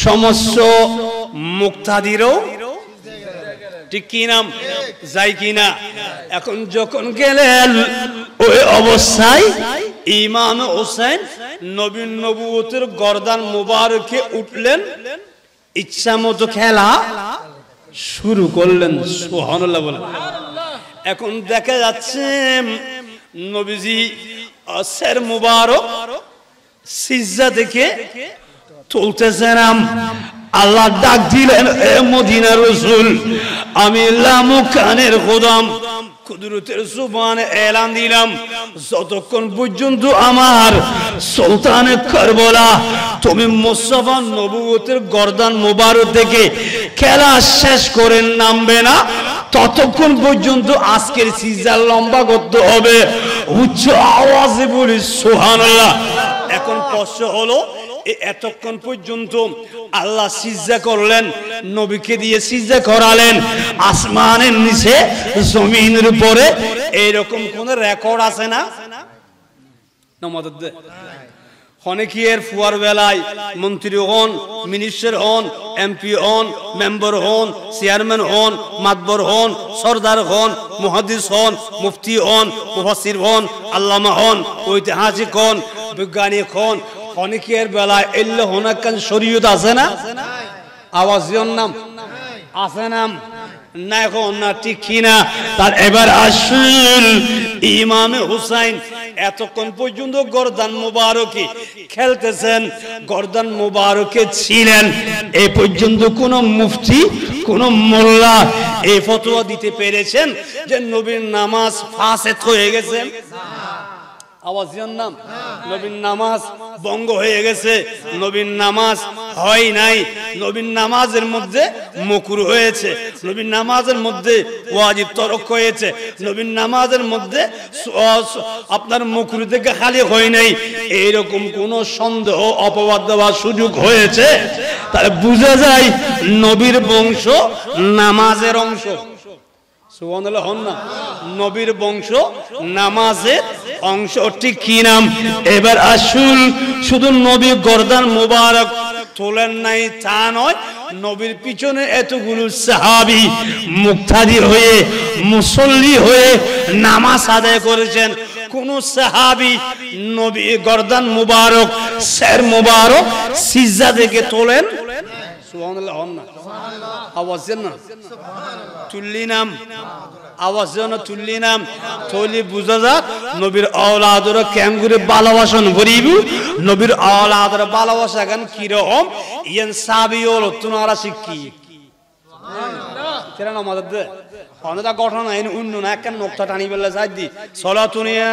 সমস্ত মুক্তাদিরও ঠিক কি নাম যায় কিনা? এখন যখন গেলেন ওই অবস্থায় ইমাম হোসেন নবীর নবুয়তের গর্দান মুবারকে উঠলেন, ইচ্ছা মতো খেলা শুরু করলেন। সুবহানাল্লাহ বলেন। এখন দেখা যাচ্ছে নবীজি আসর মুবারক সিজদা থেকে তুলতেছেন। আল্লাহ ডাক দিলেন, এ মদিনার রাসূল আমি লামুকানের গোদাম কুদরতের জুবানে এলান দিলাম, যতক্ষণ পর্যন্ত আমার সুলতানে কারবালা তুমি মুস্তাফা নবুয়তের গর্দান মোবারক থেকে খেলা শেষ করে নামবে না, ততক্ষণ পর্যন্ত আজকের সিজদা লম্বা করতে হবে। উচ্চ আওয়াজে বলি সুবহানাল্লাহ। এখন প্রশ্ন হলো, এতক্ষণ পর্যন্ত আল্লাহ সিজদা করলেন, নবীকে দিয়ে সিজদা করালেন, আসমানের নিচে জমিনের উপরে, এইরকম কোন রেকর্ড আছে না? অনেকের ফুয়ার বেলায় মন্ত্রী হন, মিনিস্টার হন, এমপি হন, মেম্বার হন, চেয়ারম্যান হন, মাতবর হন, সরদার হন, মুহাদ্দিস হন, মুফতি হন, মুফাসসির হন, আল্লামা হন, ঐতিহাসিক হন, বৈজ্ঞানিক হন, অনেকের বেলায় এল্লে হনাকান শরীয়ত আছে না? আওয়াজিয়র নাম আছে না? না এখন না, ঠিক কিনা? তার এবার আসুন, ইমামে হুসাইন এতক্ষণ পর্যন্ত গর্দান মুবারকে খেলতেছেন, গর্দান মুবারকে ছিলেন, এই পর্যন্ত কোন মুফতি, কোন মোল্লা এই ফতোয়া দিতে পেরেছেন যে নবীর নামাজ ফাসেদ হয়ে গেছে? আওয়াজিয়ার নাম, নবীর নামাজ ভঙ্গ হয়ে গেছে, নবীর নামাজ হয় নাই, নবীর নামাজের মধ্যে মাকরুহ হয়েছে, নবীর নামাজের মধ্যে ওয়াজিব তরক হয়েছে, নবীর নামাজের মধ্যে আপনার মাকরুহ থেকে খালি হয় নাই, এইরকম কোন সন্দেহ অপবাদ দেওয়ার সুযোগ হয়েছে, তাহলে বোঝা যায় নবীর বংশ নামাজের অংশ। সুবহানাল্লাহ হন না? নবীর বংশ নামাজের অংশ, ঠিক কি নাম? এবার আসুন, শুধু নবী গর্দান মুবারক তোলেন নাই তা নয়, নবীর পিছনে এতগুলো সাহাবী মুক্তাদি হয়ে, মুসল্লি হয়ে নামাজ আদায় করেছেন। কোন সাহাবী নবী গর্দান মুবারক, সের মুবারক সিজদা থেকে তোলেন? সুবহানাল্লাহ হন না? আওয়াজ দেন না, তুল্লি নাম, আওয়াজ দেন, তুল্লি নাম, তৈলি বুঝা যাক নবীর আওলাদরা কেমন করে ভালোবাসন করিব, নবীর আওলাদরা ভালোবাসা গান কিরকম, ইয়ান সাহাবী হলো তোমরা শিখি কেন আমাদের দে অনেকটা ঘটনা এনে অন্য না, একটা নোকটা টানি বেলা যাই দি সলাতুনিয়া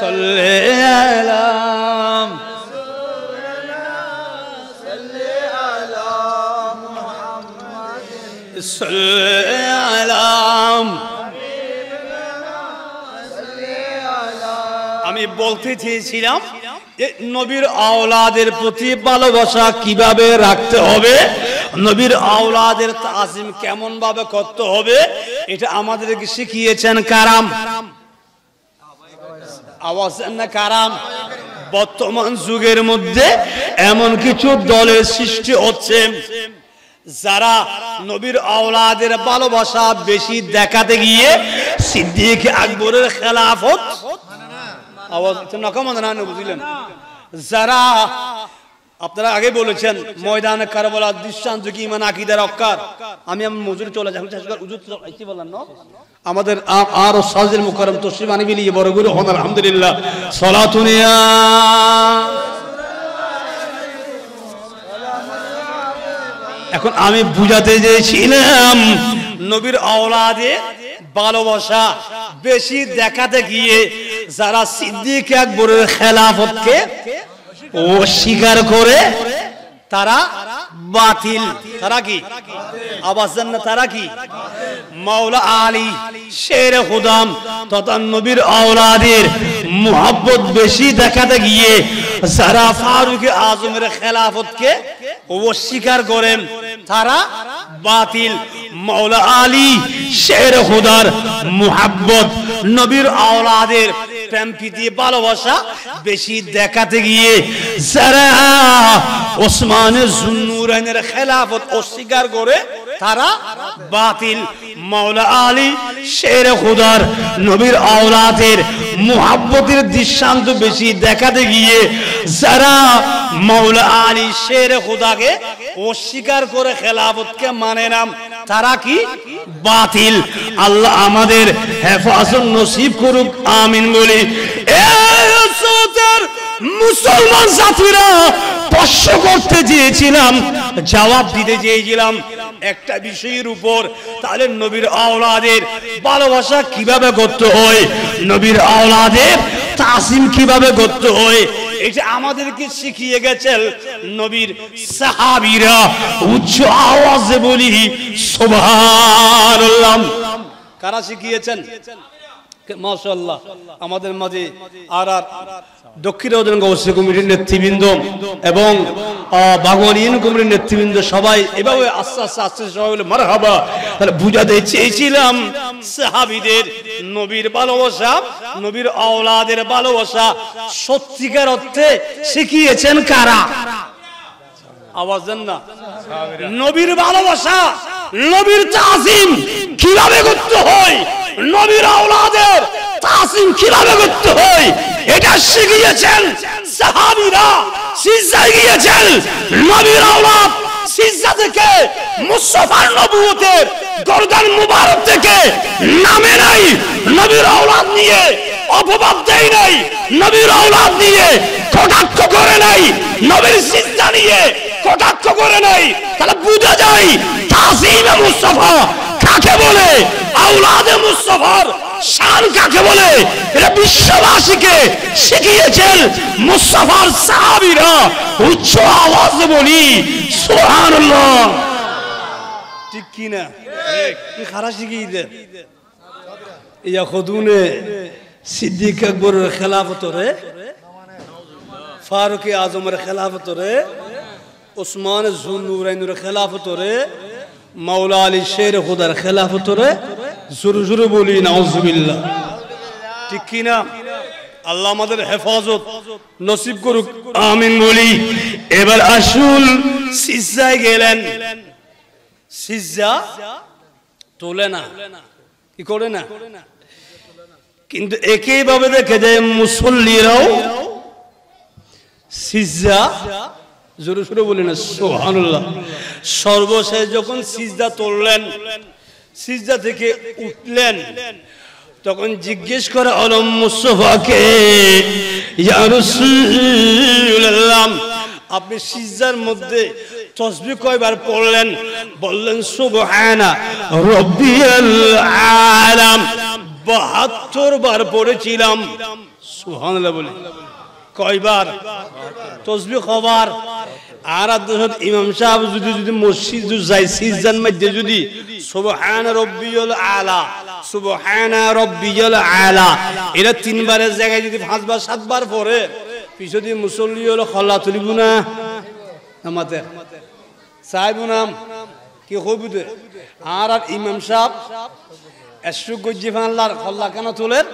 সাল্লাল্লাহু আমি বলতে চেয়েছিলাম নবীর আওলাদের প্রতি ভালোবাসা কিভাবে রাখতে হবে, নবীর আওলাদের তাজিম কেমন ভাবে করতে হবে, এটা আমাদেরকে শিখিয়েছেন কারাম। আওয়াজ না কারাম। বর্তমান যুগের মধ্যে এমন কিছু দলের সৃষ্টি হচ্ছে যারা নবীর আওলাদের ভালোবাসা বেশি দেখাতে গিয়ে সিদ্দিক আকবরের খেলাফত, আওয়াজ না বুঝলেন, যারা আপনারা আগে বলেছেন ময়দানে কারবালার দৃষ্টান্ত কি ইমান আকীদার অক্কার, আমি মজুরি চলে যাই কি বললাম না, আমাদের আর সাজের মুকাররম তশরিফ আনি বিলি বড় গুরু হন আলহামদুলিল্লাহ। সালাতুনিয়া এখন আমি বুঝাতে চেয়েছিলাম নবীর আওলাদে ভালোবাসা বেশি দেখাতে গিয়ে যারা সিদ্দিক আকবরের খেলাফতকে অস্বীকার করে তারা বাতিল, তারা কি আওয়াজ দেন না, তারা কি মাওলা আলী শেরে খুদাম তথা নবীর আওলাদের মুহাব্বত বেশি দেখাতে গিয়ে যারা ফারুক আজমের খেলাফতকে অস্বীকার করেন তারা বাতিল। মাওলা আলী শেরে খুদার মুহাব্বত, নবীর আওলাদের প্রেম প্রীতি ভালোবাসা বেশি দেখাতে গিয়ে যারা ওসমানে জুন্নুরাইনের খেলাফত অস্বীকার করে তারা বাতিল। মাওলা আলী শেরে খুদার নবীর আওলাদের মুহাব্বতের দৃষ্টান্ত বেশি দেখাতে গিয়ে যারা মাওলা আলী শেরে খুদাকে অস্বীকার করে খেলাফতকে মানে না তারা কি বাতিল। আল্লাহ আমাদের হেফাজত নসিব করুক, আমিন বলি। মুসলমান জাতিরা প্রশ্ন করতে চেয়েছিলাম জবাব দিতে চেয়েছিলাম একটা বিষয়ের উপর, তাহলে নবীর আওলাদের ভালোবাসা কিভাবে করতে হয়, নবীর আওলাদের তাসিম কিভাবে করতে হয়, এটা আমাদেরকে শিখিয়ে গেছেন নবীর সাহাবীরা। উচ্চ আওয়াজে বলি সুবহানাল্লাহ। কারা শিখিয়েছেন? মাশাআল্লাহ আমাদের মাঝে আর দক্ষিণ গৌসী কমিটির নেতৃবৃন্দ এবং বাগওয়ানিন কমিটির নেতৃবৃন্দ সবাই এভাবে আস্তে আস্তে আস্তে সবাই বলে মারহাবা। তাহলে বুঝাতে চেয়েছিলাম সাহাবীদের নবীর ভালোবাসা, নবীর আওলাদের ভালোবাসা সত্যিকার অর্থে শিখিয়েছেন কারা? আওয়াজ দেন না। নবীর ভালোবাসা, নবীর তাজিম কিভাবে করতে হয়, নবীর আওলাদের তাজিম কিভাবে করতে হয়, এটা শিখিয়েছেন সাহাবীরা। সিজদায় গিয়েছেন নবীর আওলাদ, সিজদা থেকে মুস্তাফার নবুয়তের গর্দান মুবারক থেকে নামে নাই, নবীর আওলাদ নিয়ে অপবাদ দেয় নাই, নবীর আওলাদ নিয়ে কটাক্ষ করে নাই, নবীর সিজদা নিয়ে কটাক্ষ করে নাই। তাহলে বুঝা যায় তাজিমে মুস্তাফা কাকে বলে, আওলাদে মুস্তাফার শান কাকে বলে, এটা বিশ্ববাসীকে শিখিয়েছেন মুস্তাফার সাহাবীরা। উচ্চ আওয়াজে বলি সুবহানাল্লাহ। ঠিক কি না? কি খারাপ শিখিয়ে দেন ইয়া খুদুনে সিদ্দিক আকবরের খেলাফতরে, ফারুক আজমের খেলাফতরে, ওসমান জুন্নুরাইনের খেলাফতরে, মাওলা আলী শের খুদার খেলাফতরে। জোরে জোরে বলি নাউজুবিল্লাহ। ঠিক কি না? আল্লাহ আমাদের হেফাজত নসিব করুক, আমিন বলি। এবার আসুন সিজদায় গেলেন, সিজদা তোলে না, কি করে না, কিন্তু একইভাবে দেখে যায় মুসল্লিরাও সিজদা, জোরে জোরে বলি না সুবহানাল্লাহ। সর্বশেষ যখন সিজদা তুললেন, সিজদা থেকে উঠলেন, তখন জিজ্ঞেস করে হলো মুস্তাফাকে, ইয়া রাসূলুল্লাহ আপনি সিজদার মধ্যে তাসবিহ কয়বার পড়লেন? বললেন সুবহানা রাব্বিয়াল আলাম, ৭২ বার পড়েছিলাম। সুবহানাল্লাহ বলি। কয়বার? তাসবিহ কবার? আর ইমাম সাহেব যদি মসজিদ যাই সিজদার মধ্যে যদি সুবহানা রাব্বিয়াল আলা, সুবহানা রাব্বিয়াল আলা এটা ৩ বারের জায়গায় যদি ৫ বার ৭ বার পড়ে, পিছনে দিয়ে মুসল্লি হলো খল্লা তুলিব না আমাদের সাহেব নাম কি হইবে? আর ইমাম সাহেব এসু গজ্জি ফাল্লার খল্লা কেন তোলেন?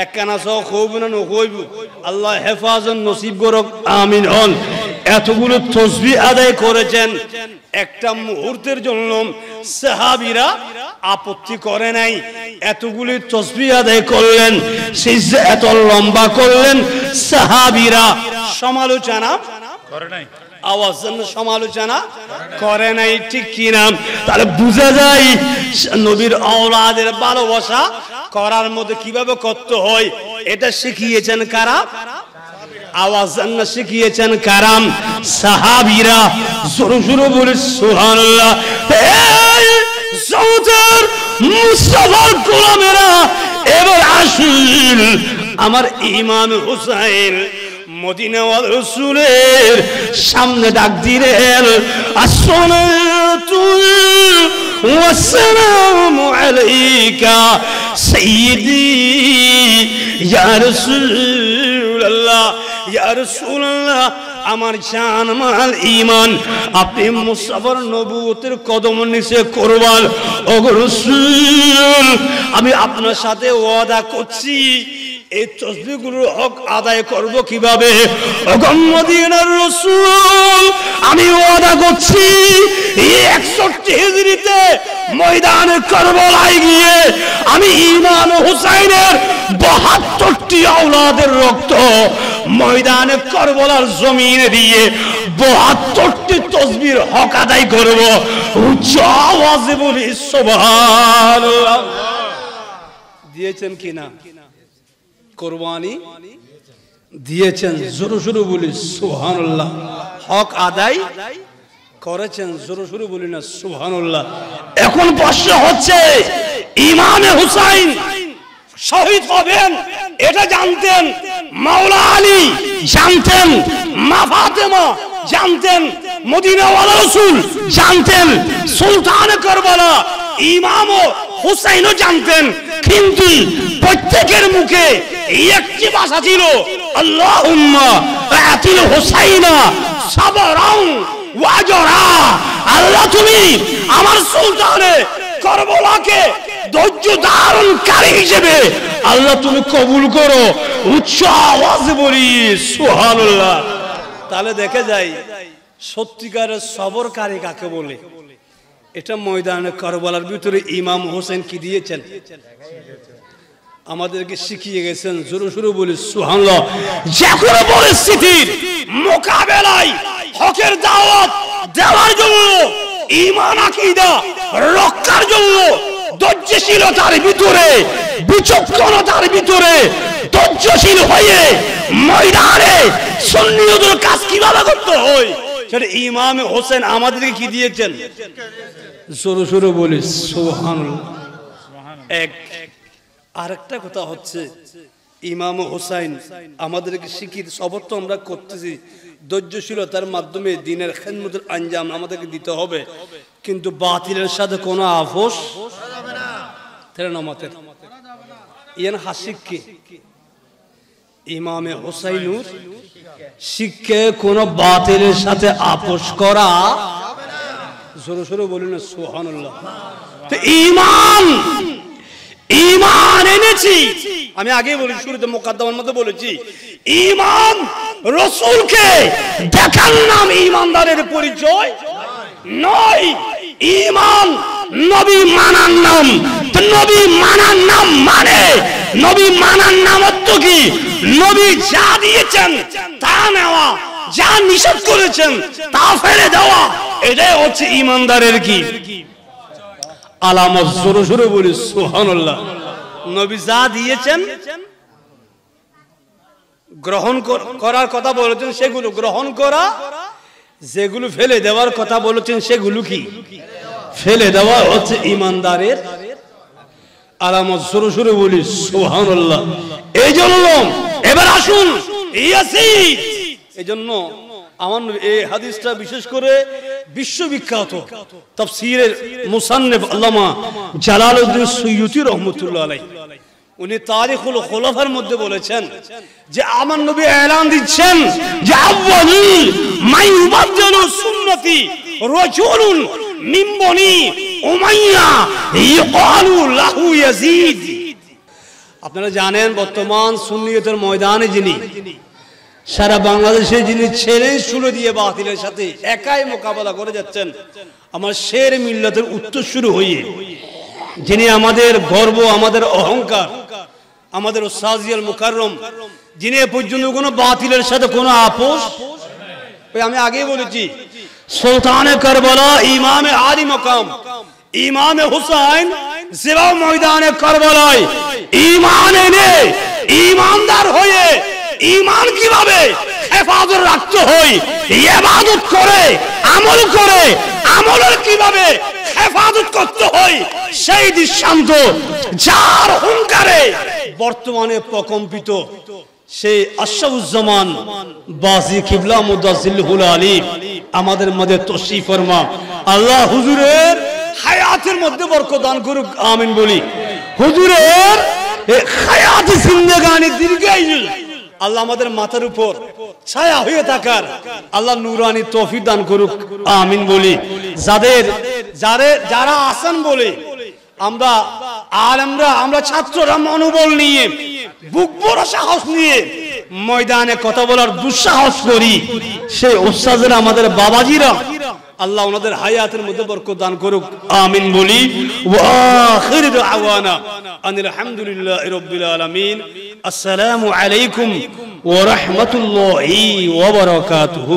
একখানা সহ হইব না নইব, আল্লাহ হেফাজত নসিব করুক, আমিন হন। এতগুলো তাসবিহ আদায় করেছেন, একটা মুহূর্তের জন্য সাহাবীরা আপত্তি করে নাই। এতগুলো তাসবিহ আদায় করলেন, সিজদা এত লম্বা করলেন, সাহাবীরা সমালোচনা করে নাই, আওয়াজ সমালোচনা করে নাই। ঠিক কি না? তাহলে বুঝা যায় নবীর আওলাদের ভালোবাসা করার মধ্যে কিভাবে করতে হয়, এটা শিখিয়েছেন কারা? আওয়াজ শিখিয়েছেন কারাম সাহাবীরা। জোরে জোরে বলে সুবহানাল্লাহ। এই সৌদের মুস্তাফার গোলামেরা, এবার আসুন আমার ইমাম হুসাইন মদিনা ওয়াল রাসূলের সামনে ডাক দিলেন, আসসালাতু ওয়াসসালামু আলাইকা সাইয়্যিদি ইয়া রাসূলুল্লাহ, ইয়া রাসূলুল্লাহ আমার জান মাল ঈমান, আপনি মুস্তাফার নবুয়তের কদম নিচে কুরবান। ওগো রাসূল আমি আপনার সাথে ওয়াদা করছি, এই তাসবিহগুলোর হক আদায় করব কিভাবে? ওগো মদিনার রাসূল আমি ওয়াদা করছি 61 হিজরিতে ময়দানে কারবালায় গিয়ে আমি ইমাম হুসাইনের 72টি আওলাদের রক্ত ময়দানে কারবালার জমিনে দিয়ে 72টি তাসবিহর হক আদায় করব। উচ্চ আওয়াজে বলি সুবহানাল্লাহ। দিয়েছেন কিনা? কুরবানি দিয়েছেন। জোরে জোরে বলি সুবহানাল্লাহ। হক আদায় করেছেন, জোরে জোরে বলি না সুবহানাল্লাহ। এখন প্রশ্ন হচ্ছে, ইমামে হুসাইন শহীদ হবেন এটা জানতেন মাওলা আলী, জানতেন মা ফাতেমা, জানতেন মদিনাওয়ালা রাসূল, জানতেন সুলতান কারবালা ইমাম হুসাইনও জানতেন, কিন্তু প্রত্যেকের মুখে একটি ভাষা ছিল, আল্লাহুম্মা আতিল হুসাইনা সাবরান ওয়াজরা। আল্লাহ তুমি আমার সুলতানে কারবালাকে ধৈর্য ধারণকারী হিসেবে আল্লাহ তুমি কবুল করো। উচ্চ আওয়াজে বলি সুবহানাল্লাহ। তাহলে দেখে যাই সত্যিকারের সবরকারী কাকে বলে। এটা ময়দানে কারবালার ভিতরে ইমাম হোসেন কি দিয়েছেন, আমাদেরকে শিখিয়ে গেছেন। জোরে জোরে বলি সুবহানাল্লাহ। যে কোনো পরিস্থিতির মোকাবেলায় হকের দাওয়াত দেওয়ার জন্য, ঈমান আকীদা রক্ষার জন্য ধৈর্যশীলতার ভিতরে, বিচক্ষণতার ভিতরে ধৈর্যশীল হয়ে ময়দানে সুন্নিয়তের কাজ কিভাবে করতে হয় সেটা ইমাম হোসেন আমাদেরকে কি দিয়েছেন। জোরে জোরে বলি সুবহানাল্লাহ। এক আরেকটা কথা হচ্ছে, ইমাম হোসাইন আমাদেরকে শিখিয়ে, সবর তো আমরা করতেছি, ধৈর্যশীলতার মাধ্যমে দ্বীনের খেদমতের আঞ্জাম আমাদেরকে দিতে হবে, কিন্তু বাতিলের সাথে কোনো আপোষ তেরানমাতের ইয়ান হাসিককে ইমামে হোসাইনুর শিখকে কোনো বাতিলের সাথে আপোষ করা। জোরে জোরে বলুন সুবহানাল্লাহ। তো ঈমান এনেছি, আমি আগে বলি শুরুতে মুকাদ্দমার মধ্যে বলেছি, ঈমান রাসূলকে দেখার নাম ঈমানদারের পরিচয় নয়, ঈমান নবী মানার নাম। তো নবী মানার নাম মানে, নবী মানার নাম অর্থ কি, নবী যা দিয়েছেন তা নেওয়া, যা নিষেধ করেছেন তা ফেলে দেওয়া, এটাই হচ্ছে ঈমানদারের কি আলামত। জোরে জোরে বলি সুবহানাল্লাহ। নবী যা দিয়েছেন গ্রহণ করার কথা বলেছেন সেগুলো গ্রহণ করা, যেগুলো ফেলে দেওয়ার কথা বলেছেন সেগুলো কি ফেলে দেওয়া হচ্ছে ঈমানদারের আলামত। জোরে জোরে বলি সুবহানাল্লাহ। এই জন্য এবার আসুন ইয়াসিন, এই জন্য আমার এই হাদিসটা বিশেষ করে বিশ্ববিখ্যাত তাফসীরের মুসান্নিফ আল্লামা জালালউদ্দিন সুয়ুতী রাহমাতুল্লাহ আলাইহি, উনি তারিখুল খুলাফার মধ্যে বলেছেন যে আমার নবী এলান দিচ্ছেন যে আউয়ালু মান ইউবাদদিলু সুন্নতি রাজুলুন মিন বনি উমাইয়া ইয়কালু লাহু ইয়াজিদ। আপনারা জানেন বর্তমান সুন্নিয়তের ময়দানে যিনি সারা বাংলাদেশে যিনি চ্যালেঞ্জ ছুড়ে দিয়ে বাতিলের সাথে একাই মোকাবেলা করে যাচ্ছেন, আমার শের মিল্লাতের উত্তরসূরি হয়ে, যিনি আমাদের গর্ব, আমাদের অহংকার, আমাদের উস্তাজিয়াল মুকাররম, যিনি এ পর্যন্ত কোনো বাতিলের সাথে কোনো আপোষ, আমি আগেই বলেছি সুলতানে কারবালা ইমামে আলী মাকাম ইমামে হুসাইন জিবা ময়দানে কারবালায় ঈমান এনে ঈমানদার হয়ে ঈমান কিভাবে হেফাজত রাখতে হয়, ইবাদত করে আমলের কিভাবে হেফাজত করতে হয় সেই দৃষ্টান্ত যার হুঙ্কারে বর্তমানে প্রকম্পিত সেই আশরাফুজ্জামান বাজি কিবলা মুদাজ্জিলুল আলী আমাদের মধ্যে তশরিফ ফরমা। আল্লাহ হুজুরের হায়াতের মধ্যে বরকত দান করুক, আমিন বলি। হুজুরের হায়াত জিন্দেগানি দীর্ঘায়ু আল্লাহ আমাদের মাথার উপর ছায়া হয়ে থাকার আল্লাহ নূরানি তৌফিক দান করুক, আমিন বলি। যারা আছেন বলে আমরা আলেমরা, আমরা ছাত্ররা মনোবল নিয়ে, বুক ভরা সাহস নিয়ে ময়দানে কথা বলার দুঃসাহস করি, সেই উস্তাদরা আমাদের বাবাজিরা আল্লাহ ওনাদের হায়াতের মধ্যে বরকত দান করুক, আমিন বলি। ওয়া আখিরু দাওয়ানা আনিল হামদুলিল্লাহি রাব্বিল আলামিন। আসসালামু আলাইকুম ওয়া রাহমাতুল্লাহি ওয়া বারাকাতুহু।